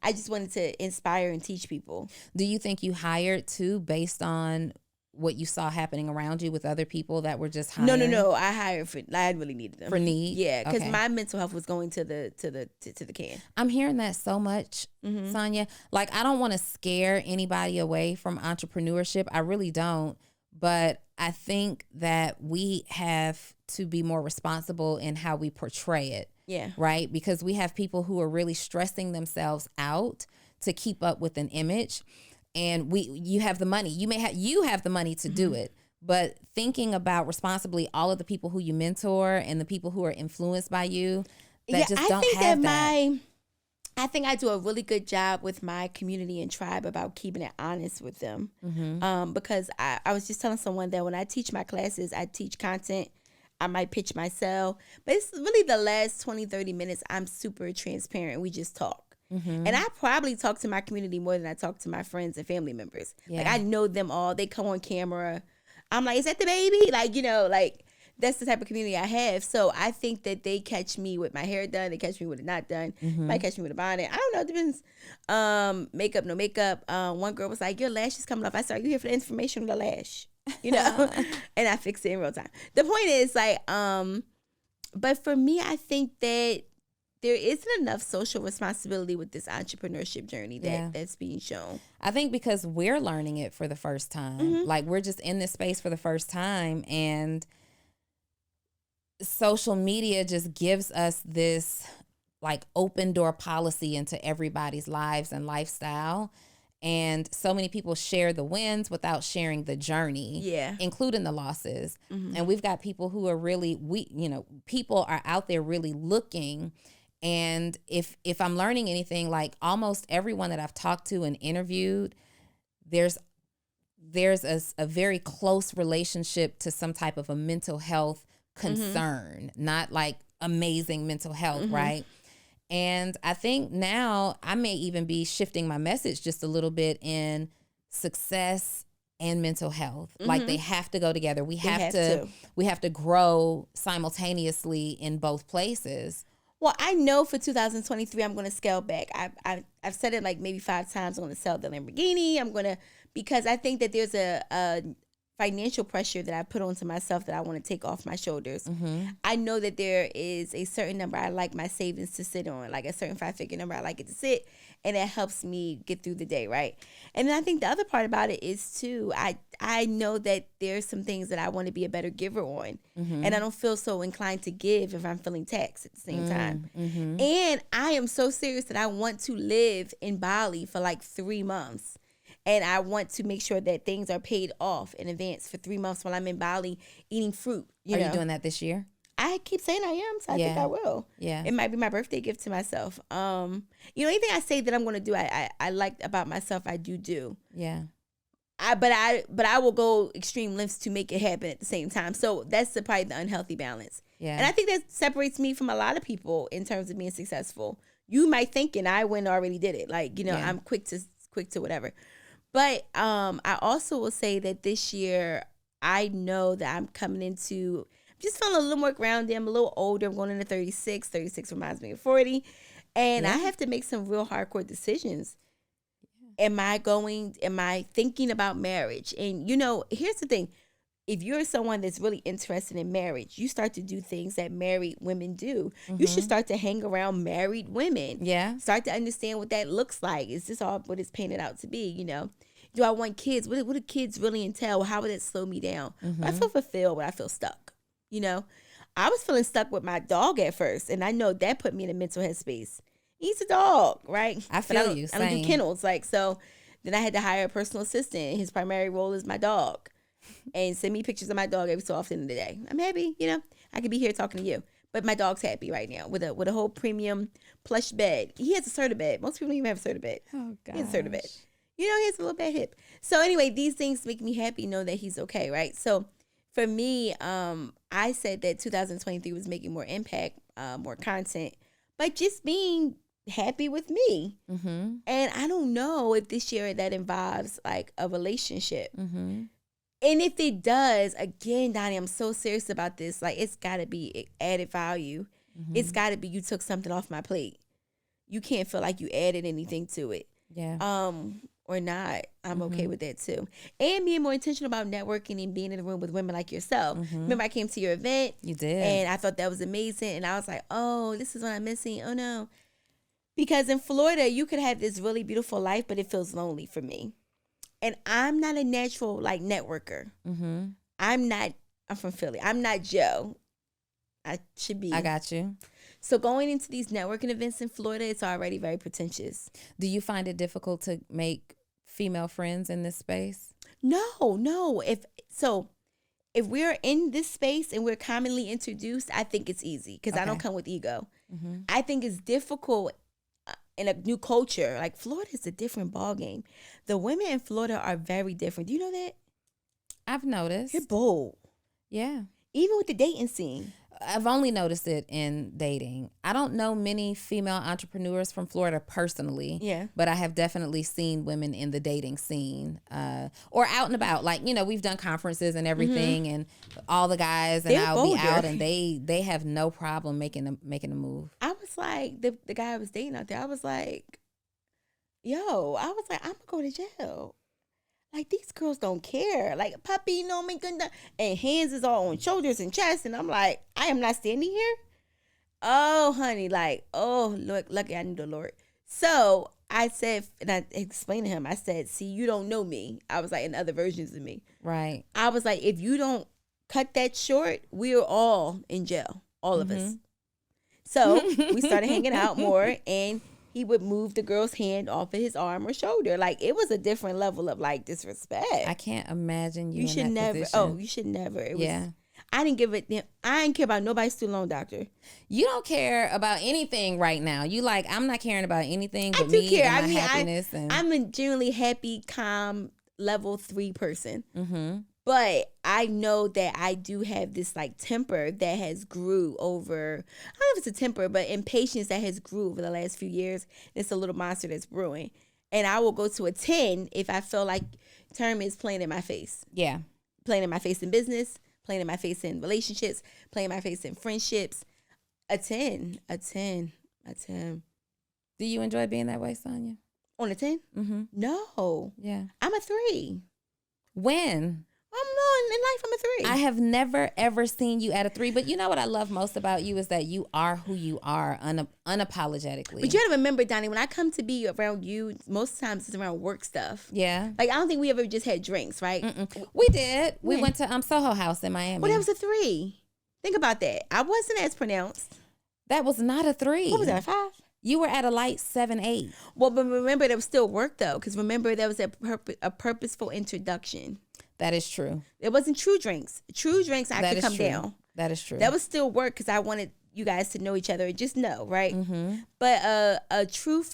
I just wanted to inspire and teach people. Do you think you hired too based on what you saw happening around you with other people that were just hiring? No. I hired I really needed them for need. Yeah, because my mental health was going to the can. I'm hearing that so much, Sonya. Like, I don't want to scare anybody away from entrepreneurship. I really don't. But I think that we have to be more responsible in how we portray it. Yeah. Right? Because we have people who are really stressing themselves out to keep up with an image. And you have the money. You have the money to do it. But thinking about responsibly all of the people who you mentor and the people who are influenced by you that just don't have that. I think I do a really good job with my community and tribe about keeping it honest with them. Because I was just telling someone that when I teach my classes, I teach content. I might pitch myself. But it's really the last 20, 30 minutes, I'm super transparent. We just talk. And I probably talk to my community more than I talk to my friends and family members. Yeah. Like, I know them all. They come on camera. I'm like, is that the baby? Like, like, that's the type of community I have. So I think that they catch me with my hair done. They catch me with it not done. Might catch me with a bonnet. I don't know. It depends. Makeup, no makeup. One girl was like, your lash is coming off. I said, are you here for the information on the lash? And I fixed it in real time. The point is, like, but for me, I think that there isn't enough social responsibility with this entrepreneurship journey that's being shown. I think because we're learning it for the first time. Like, we're just in this space for the first time, and social media just gives us this like open door policy into everybody's lives and lifestyle. And so many people share the wins without sharing the journey, including the losses. And we've got people who are really, people are out there really looking. And if I'm learning anything, like, almost everyone that I've talked to and interviewed, there's a very close relationship to some type of a mental health concern, not like amazing mental health, right? And I think now I may even be shifting my message just a little bit in success and mental health. Like, they have to go together. We have to grow simultaneously in both places. Well, I know for 2023, I'm going to scale back. I've said it like maybe 5 times. I'm going to sell the Lamborghini. Because I think that there's a financial pressure that I put onto myself that I want to take off my shoulders. I know that there is a certain number I like my savings to sit on, like a certain 5-figure number I like it to sit, and it helps me get through the day, right? And then I think the other part about it is too, I know that there's some things that I want to be a better giver on, and I don't feel so inclined to give if I'm feeling taxed at the same time. And I am so serious that I want to live in Bali for like 3 months. And I want to make sure that things are paid off in advance for 3 months while I'm in Bali eating fruit. Are you doing that this year? I keep saying I am, so I think I will. Yeah. It might be my birthday gift to myself. Anything I say that I'm going to do, I like about myself, I do. Yeah. I will go extreme lengths to make it happen at the same time. So that's probably the unhealthy balance. Yeah. And I think that separates me from a lot of people in terms of being successful. You might think, and I went already did it. Like, I'm quick to whatever. But I also will say that this year, I know that I'm coming into, just feeling a little more grounded. I'm a little older. I'm going into 36. 36 reminds me of 40. And I have to make some real hardcore decisions. Am I thinking about marriage? And, here's the thing. If you're someone that's really interested in marriage, you start to do things that married women do. You should start to hang around married women. Yeah. Start to understand what that looks like. Is this all what it's painted out to be, Do I want kids? What do kids really entail? How would it slow me down? I feel fulfilled, but I feel stuck, I was feeling stuck with my dog at first, and I know that put me in a mental headspace. He's a dog, right? I feel you. I don't do kennels. So then I had to hire a personal assistant. His primary role is my dog. And send me pictures of my dog every so often in the day. I'm happy, I could be here talking to you. But my dog's happy right now with a whole premium plush bed. He has a Serta bed. Most people don't even have a Serta bed. Oh, God. He has a Serta bed. He has a little bad hip. So anyway, these things make me happy, know that he's okay, right? So for me, I said that 2023 was making more impact, more content, but just being happy with me. And I don't know if this year that involves like a relationship. And if it does, again, Donnie, I'm so serious about this. Like, it's got to be added value. It's got to be you took something off my plate. You can't feel like you added anything to it. Yeah. Or not. I'm okay with that too. And being more intentional about networking and being in the room with women like yourself. Remember, I came to your event. You did. And I thought that was amazing. And I was like, oh, this is what I'm missing. Oh, no. Because in Florida, you could have this really beautiful life, but it feels lonely for me. And I'm not a natural like networker. I'm from Philly. I'm not Joe. I should be. I got you. So going into these networking events in Florida, it's already very pretentious. Do you find it difficult to make female friends in this space? No. If we're in this space and we're commonly introduced, I think it's easy because I don't come with ego. I think it's difficult in a new culture. Like, Florida is a different ballgame. The women in Florida are very different. Do you know that? I've noticed. They're bold. Yeah. Even with the dating scene. I've only noticed it in dating. I don't know many female entrepreneurs from Florida personally. Yeah. But I have definitely seen women in the dating scene or out and about. Like, we've done conferences and everything, and all the guys and I'll be out, and they have no problem making a move. I was like, the guy I was dating out there, I was like, I'm going to go to jail. Like, these girls don't care. Like, puppy, me good. And hands is all on shoulders and chest. And I'm like, I am not standing here. Oh, honey. Like, oh, look, lucky I knew the Lord. So I said, and I explained to him, I said, see, you don't know me. I was like, in other versions of me. Right. I was like, if you don't cut that short, we're all in jail. All of us. So we started hanging out more, and he would move the girl's hand off of his arm or shoulder. Like, it was a different level of like disrespect. I can't imagine you. You should never. Position. Oh, you should never. It yeah. Was, I didn't give it. I didn't care about nobody's student loan, doctor. You don't care about anything right now. You like, I'm not caring about anything but I do me care. and my happiness. I'm a generally happy, calm, level 3 person. But I know that I do have this like temper that has grew over, I don't know if it's a temper, but impatience that has grew over the last few years. It's a little monster that's brewing. And I will go to a 10 if I feel like term is playing in my face. Yeah. Playing in my face in business, playing in my face in relationships, playing in my face in friendships. A 10. Do you enjoy being that way, Sonya? On a 10? No. Yeah. I'm a 3. When? In life, I'm a 3. I have never, ever seen you at a 3. But you know what I love most about you is that you are who you are unapologetically. But you gotta remember, Donnie, when I come to be around you, most times it's around work stuff. Yeah. Like, I don't think we ever just had drinks, right? We did. We went to Soho House in Miami. Well, that was a 3. Think about that. I wasn't as pronounced. That was not a 3. What was that, a 5? You were at a light 7, 8. Well, but remember, there was still work, though. Because remember, there was a purposeful introduction. That is true. It wasn't true drinks. True drinks, I could come down. That is true. That was still work because I wanted you guys to know each other. Just know, right? But a true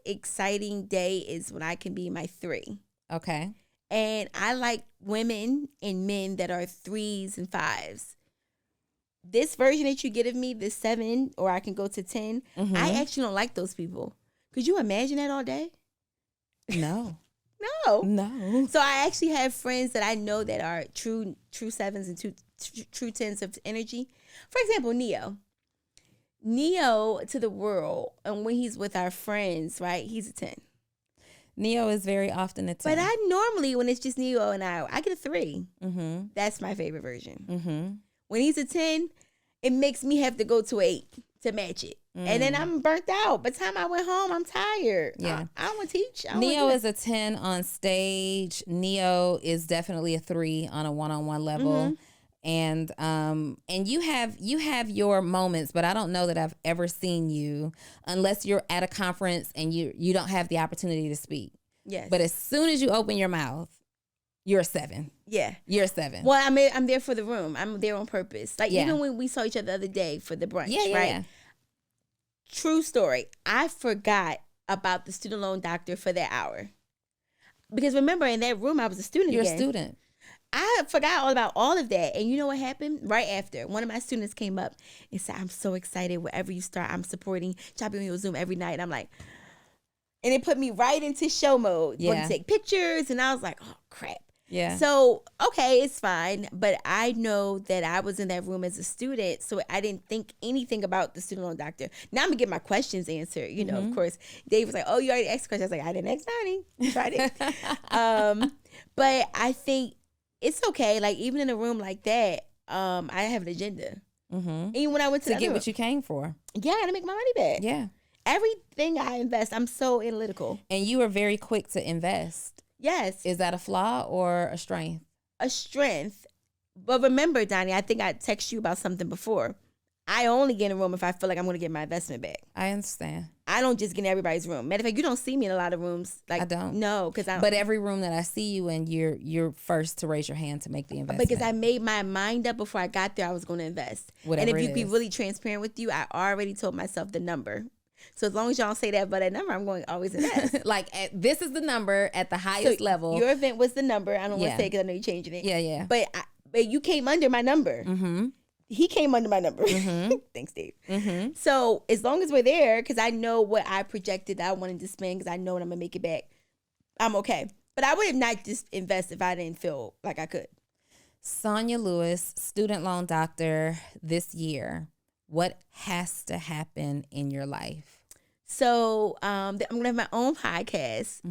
exciting day is when I can be my 3. Okay. And I like women and men that are 3s and 5s. This version that you get of me, this 7, or I can go to 10, I actually don't like those people. Could you imagine that all day? No. No. So I actually have friends that I know that are true 7s and true 10s of energy. For example, Neo to the world, and when he's with our friends, right, he's a 10. Neo is very often a 10. But I normally, when it's just Neo and I get a 3. That's my favorite version. When he's a 10, it makes me have to go to 8 to match it. And then I'm burnt out. By the time I went home, I'm tired. Yeah. I don't want to teach. Neo is a 10 on stage. Neo is definitely a 3 on a one-on-one level. And you have your moments, but I don't know that I've ever seen you unless you're at a conference and you don't have the opportunity to speak. Yes. But as soon as you open your mouth, you're a 7. Yeah. You're a 7. Well, I'm there for the room. I'm there on purpose. Like even when we saw each other the other day for the brunch, right? Yeah. True story. I forgot about the student loan doctor for that hour. Because remember, in that room, I was a student You're again. a student. I forgot all about all of that. And you know what happened? Right after, one of my students came up and said, I'm so excited. Wherever you start, I'm supporting. Chopping on your Zoom every night. And I'm like, and it put me right into show mode. Want to take pictures. And I was like, oh, crap. Yeah. So, okay, it's fine. But I know that I was in that room as a student, so I didn't think anything about the student loan doctor. Now I'm going to get my questions answered. You know, of course, Dave was like, oh, you already asked questions. I was like, I didn't ask Donnie. Tried it. But I think it's okay. Like, even in a room like that, I have an agenda. Even when I went to get what you came for. Yeah, I got to make my money back. Yeah. Everything I invest, I'm so analytical. And you are very quick to invest. Yes. Is that a flaw or a strength? A strength. But remember, Donnie, I think I texted you about something before. I only get in a room if I feel like I'm going to get my investment back. I understand. I don't just get in everybody's room. Matter of fact, you don't see me in a lot of rooms. Like, I don't. No, because I don't. But every room that I see you in, you're first to raise your hand to make the investment. Because I made my mind up before I got there I was going to invest. Whatever and if it you be is. really transparent with you, I already told myself the number. So as long as y'all don't say that, but that number, I'm going to always invest. Like, this is the number at the highest level. Your event was the number. I don't want to say it because I know you're changing it. Yeah. But you came under my number. He came under my number. Thanks, Dave. So as long as we're there, because I know what I projected I wanted to spend, because I know when I'm going to make it back, I'm okay. But I would have not just invest if I didn't feel like I could. Sonya Lewis, student loan doctor this year. What has to happen in your life? So I'm going to have my own podcast.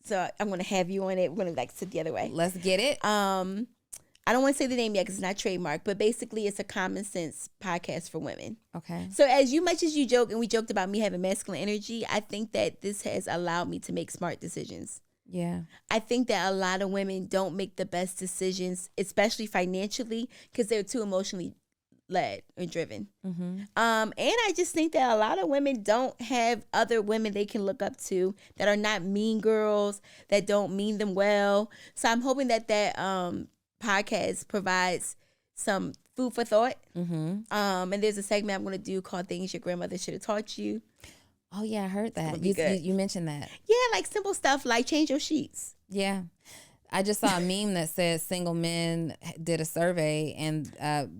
So I'm going to have you on it. We're going to sit the other way. Let's get it. I don't want to say the name yet because it's not trademarked, but basically it's a common sense podcast for women. Okay. So much as you joke, and we joked about me having masculine energy, I think that this has allowed me to make smart decisions. Yeah. I think that a lot of women don't make the best decisions, especially financially, because they're too emotionally led and driven. And I just think that a lot of women don't have other women they can look up to that are not mean girls, that don't mean them well. So I'm hoping that podcast provides some food for thought. And there's a segment I'm going to do called Things Your Grandmother Should Have Taught You. Oh, yeah, I heard that. You mentioned that. Yeah, like simple stuff like change your sheets. Yeah. I just saw a meme that says single men did a survey and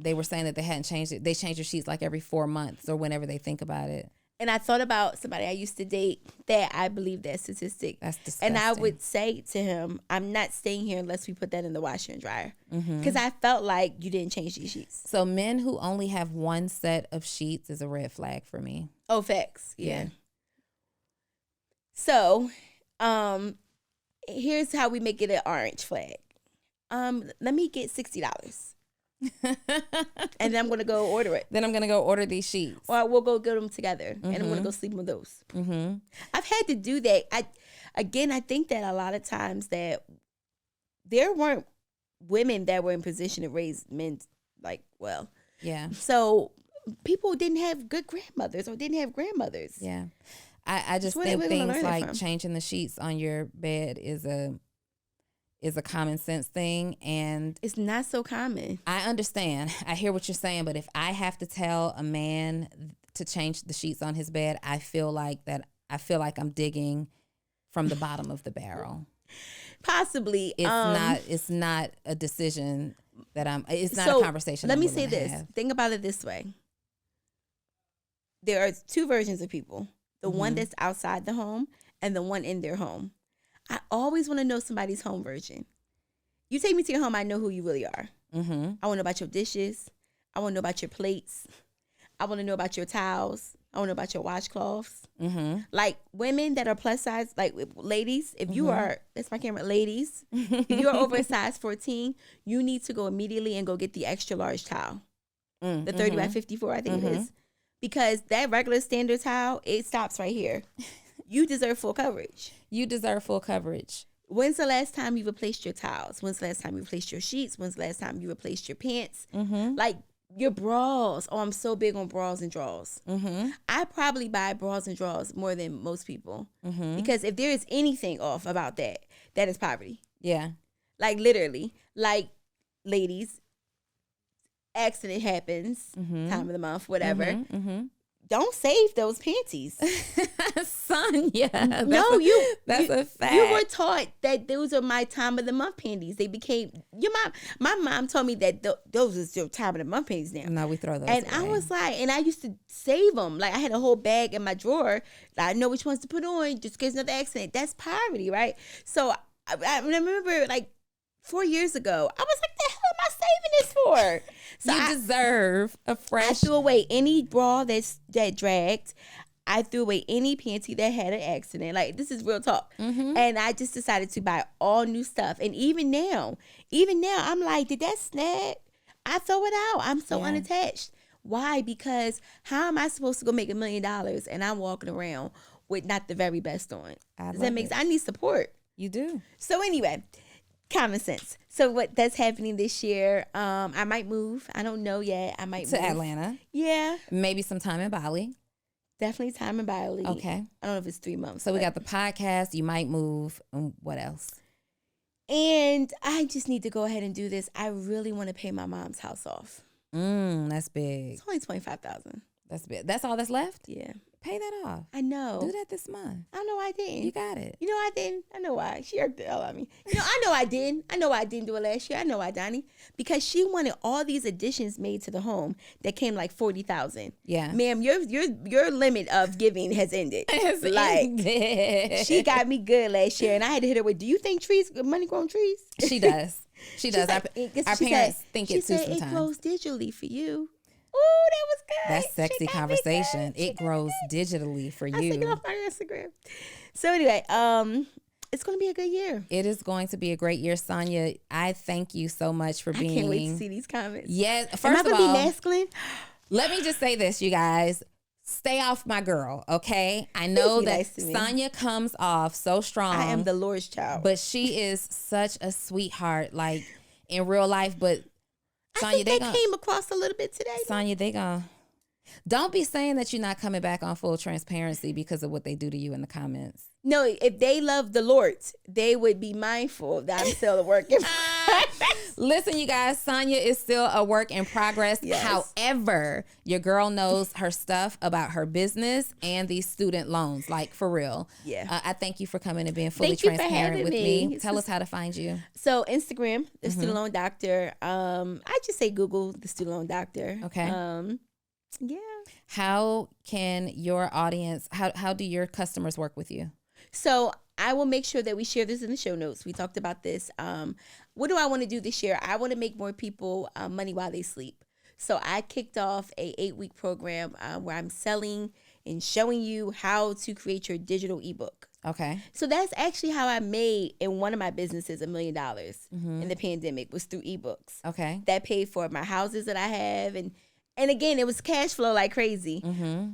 they were saying that they hadn't changed it. They change their sheets like every 4 months or whenever they think about it. And I thought about somebody I used to date that I believe that statistic. That's disgusting. And I would say to him, I'm not staying here unless we put that in the washer and dryer. Because I felt like you didn't change these sheets. So men who only have one set of sheets is a red flag for me. Oh, facts. Yeah. So, here's how we make it an orange flag. Let me get $60. And then I'm going to go order it. Then I'm going to go order these sheets. Or we'll go get them together. And I'm going to go sleep with those. I've had to do that. I think that a lot of times that there weren't women that were in position to raise men well. Yeah. So people didn't have good grandmothers or didn't have grandmothers. Yeah. I just think things like changing the sheets on your bed is a common sense thing, and it's not so common. I understand. I hear what you're saying, but if I have to tell a man to change the sheets on his bed, I feel like I'm digging from the bottom of the barrel. Possibly. It's not a decision that it's not a conversation. Let I'm me willing say to this. have. Think about it this way. There are two versions of people. The one that's outside the home and the one in their home. I always want to know somebody's home version. You take me to your home, I know who you really are. Mm-hmm. I want to know about your dishes. I want to know about your plates. I want to know about your towels. I want to know about your washcloths. Mm-hmm. Like women that are plus size, like ladies, if you are, that's my camera, ladies, if you're over a size 14, you need to go immediately and go get the extra large towel. The 30 by 54, I think it is. Because that regular standard towel, it stops right here. You deserve full coverage. You deserve full coverage. When's the last time you replaced your towels? When's the last time you replaced your sheets? When's the last time you replaced your pants? Like your bras. Oh, I'm so big on bras and drawers. I probably buy bras and drawers more than most people. Because if there is anything off about that, that is poverty. Yeah. Like literally. Like ladies, accident happens, time of the month, whatever. Don't save those panties. Sonya. That's a fact. You were taught that those are my time of the month panties. They became your mom. My mom told me that those are still time of the month panties now. No, we throw those and away. I was like, and I used to save them. Like I had a whole bag in my drawer. I know which ones to put on just in case another accident. That's poverty, right? So I remember like 4 years ago, I was like, the hell am I saving this for? So you deserve a fresh. I threw away any bra that dragged. I threw away any panty that had an accident. Like, this is real talk. And I just decided to buy all new stuff. And even now, I'm like, did that snag? I throw it out. I'm so unattached. Why? Because how am I supposed to go make $1 million and I'm walking around with not the very best on? Does that make sense? I need support. You do. So anyway, common sense. So what that's happening this year, I might move. I don't know yet. I might To move. Atlanta. Yeah. Maybe some time in Bali. Definitely time in Bali. Okay. I don't know if it's 3 months. So we got the podcast. You might move. And what else? And I just need to go ahead and do this. I really want to pay my mom's house off. That's big. It's only $25,000. That's big. That's all that's left? Yeah. Pay that off. I know. Do that this month. I know I didn't. You got it. You know I didn't. I know why. She irked the hell out of me. You know, I know I didn't. I know why I didn't do it last year. I know why, Donnie. Because she wanted all these additions made to the home that came like $40,000. Yeah. Ma'am, your limit of giving has ended. She got me good last year, and I had to hit her with, do you think money grow on trees? She does. She does. Like, our parents think it too said sometimes. It grows digitally for you. Ooh, that was good. That's sexy conversation. It grows digitally for I you. take it off my Instagram. So anyway, it's going to be a good year. It is going to be a great year, Sonya. I thank you so much for being. I can't wait to see these comments. Yes. Am I First of going to all, be masculine? let me just say this, you guys. Stay off my girl, okay? I know that nice to me. Sonya comes off so strong. I am the Lord's child. But she is such a sweetheart, like in real life. But Sonya, I think that came across a little bit today. Sonya, they gonna. Don't be saying that you're not coming back on full transparency because of what they do to you in the comments. No, if they love the Lord, they would be mindful that I'm still a work in progress. Listen, you guys, Sonya is still a work in progress. Yes. However, your girl knows her stuff about her business and these student loans, like for real. Yeah. I thank you for coming and being fully Thank you for transparent having with me. me. Tell us how to find you. So Instagram, the Student Loan Doctor. I just say Google the Student Loan Doctor. Okay. Yeah. How can your audience, how do your customers work with you? So I will make sure that we share this in the show notes. We talked about this. What do I want to do this year? I want to make more people money while they sleep. So I kicked off a 8-week program where I'm selling and showing you how to create your digital ebook. Okay. So that's actually how I made in one of my businesses $1 million in the pandemic, was through ebooks. Okay. That paid for my houses that I have, and again, it was cash flow like crazy.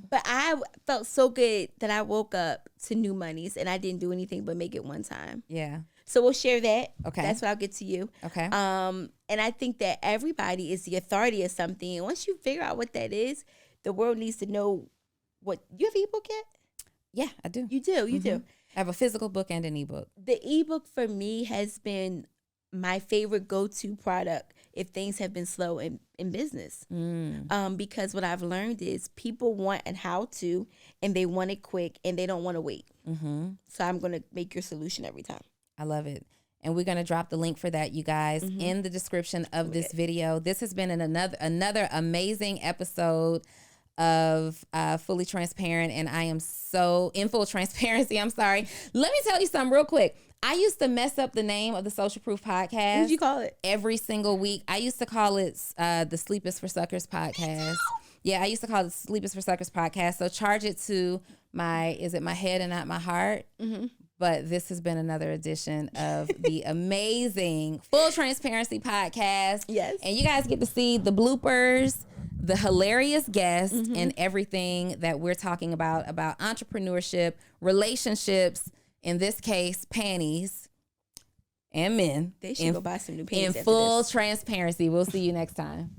But I felt so good that I woke up to new monies and I didn't do anything but make it one time. Yeah. So we'll share that. Okay. That's what I'll get to you. Okay. And I think that everybody is the authority of something. And once you figure out what that is, the world needs to know what. You have an ebook yet? Yeah, I do. You do. You do. I have a physical book and an ebook. The ebook for me has been my favorite go-to product if things have been slow in business. Because what I've learned is people want an how-to and they want it quick and they don't want to wait. So I'm going to make your solution every time. I love it. And we're going to drop the link for that, you guys, in the description of this video. This has been another amazing episode of Fully Transparent, and I am so in full transparency. I'm sorry. Let me tell you something real quick. I used to mess up the name of the Social Proof podcast. What did you call it? Every single week. I used to call it the Sleep is for Suckers podcast. Yeah, I used to call it Sleep is for Suckers podcast. So charge it to my head and not my heart? But this has been another edition of the amazing Full Transparency podcast. Yes. And you guys get to see the bloopers, the hilarious guests, and everything that we're talking about entrepreneurship, relationships, in this case, panties, and men. They should go buy some new panties in full transparency. We'll see you next time.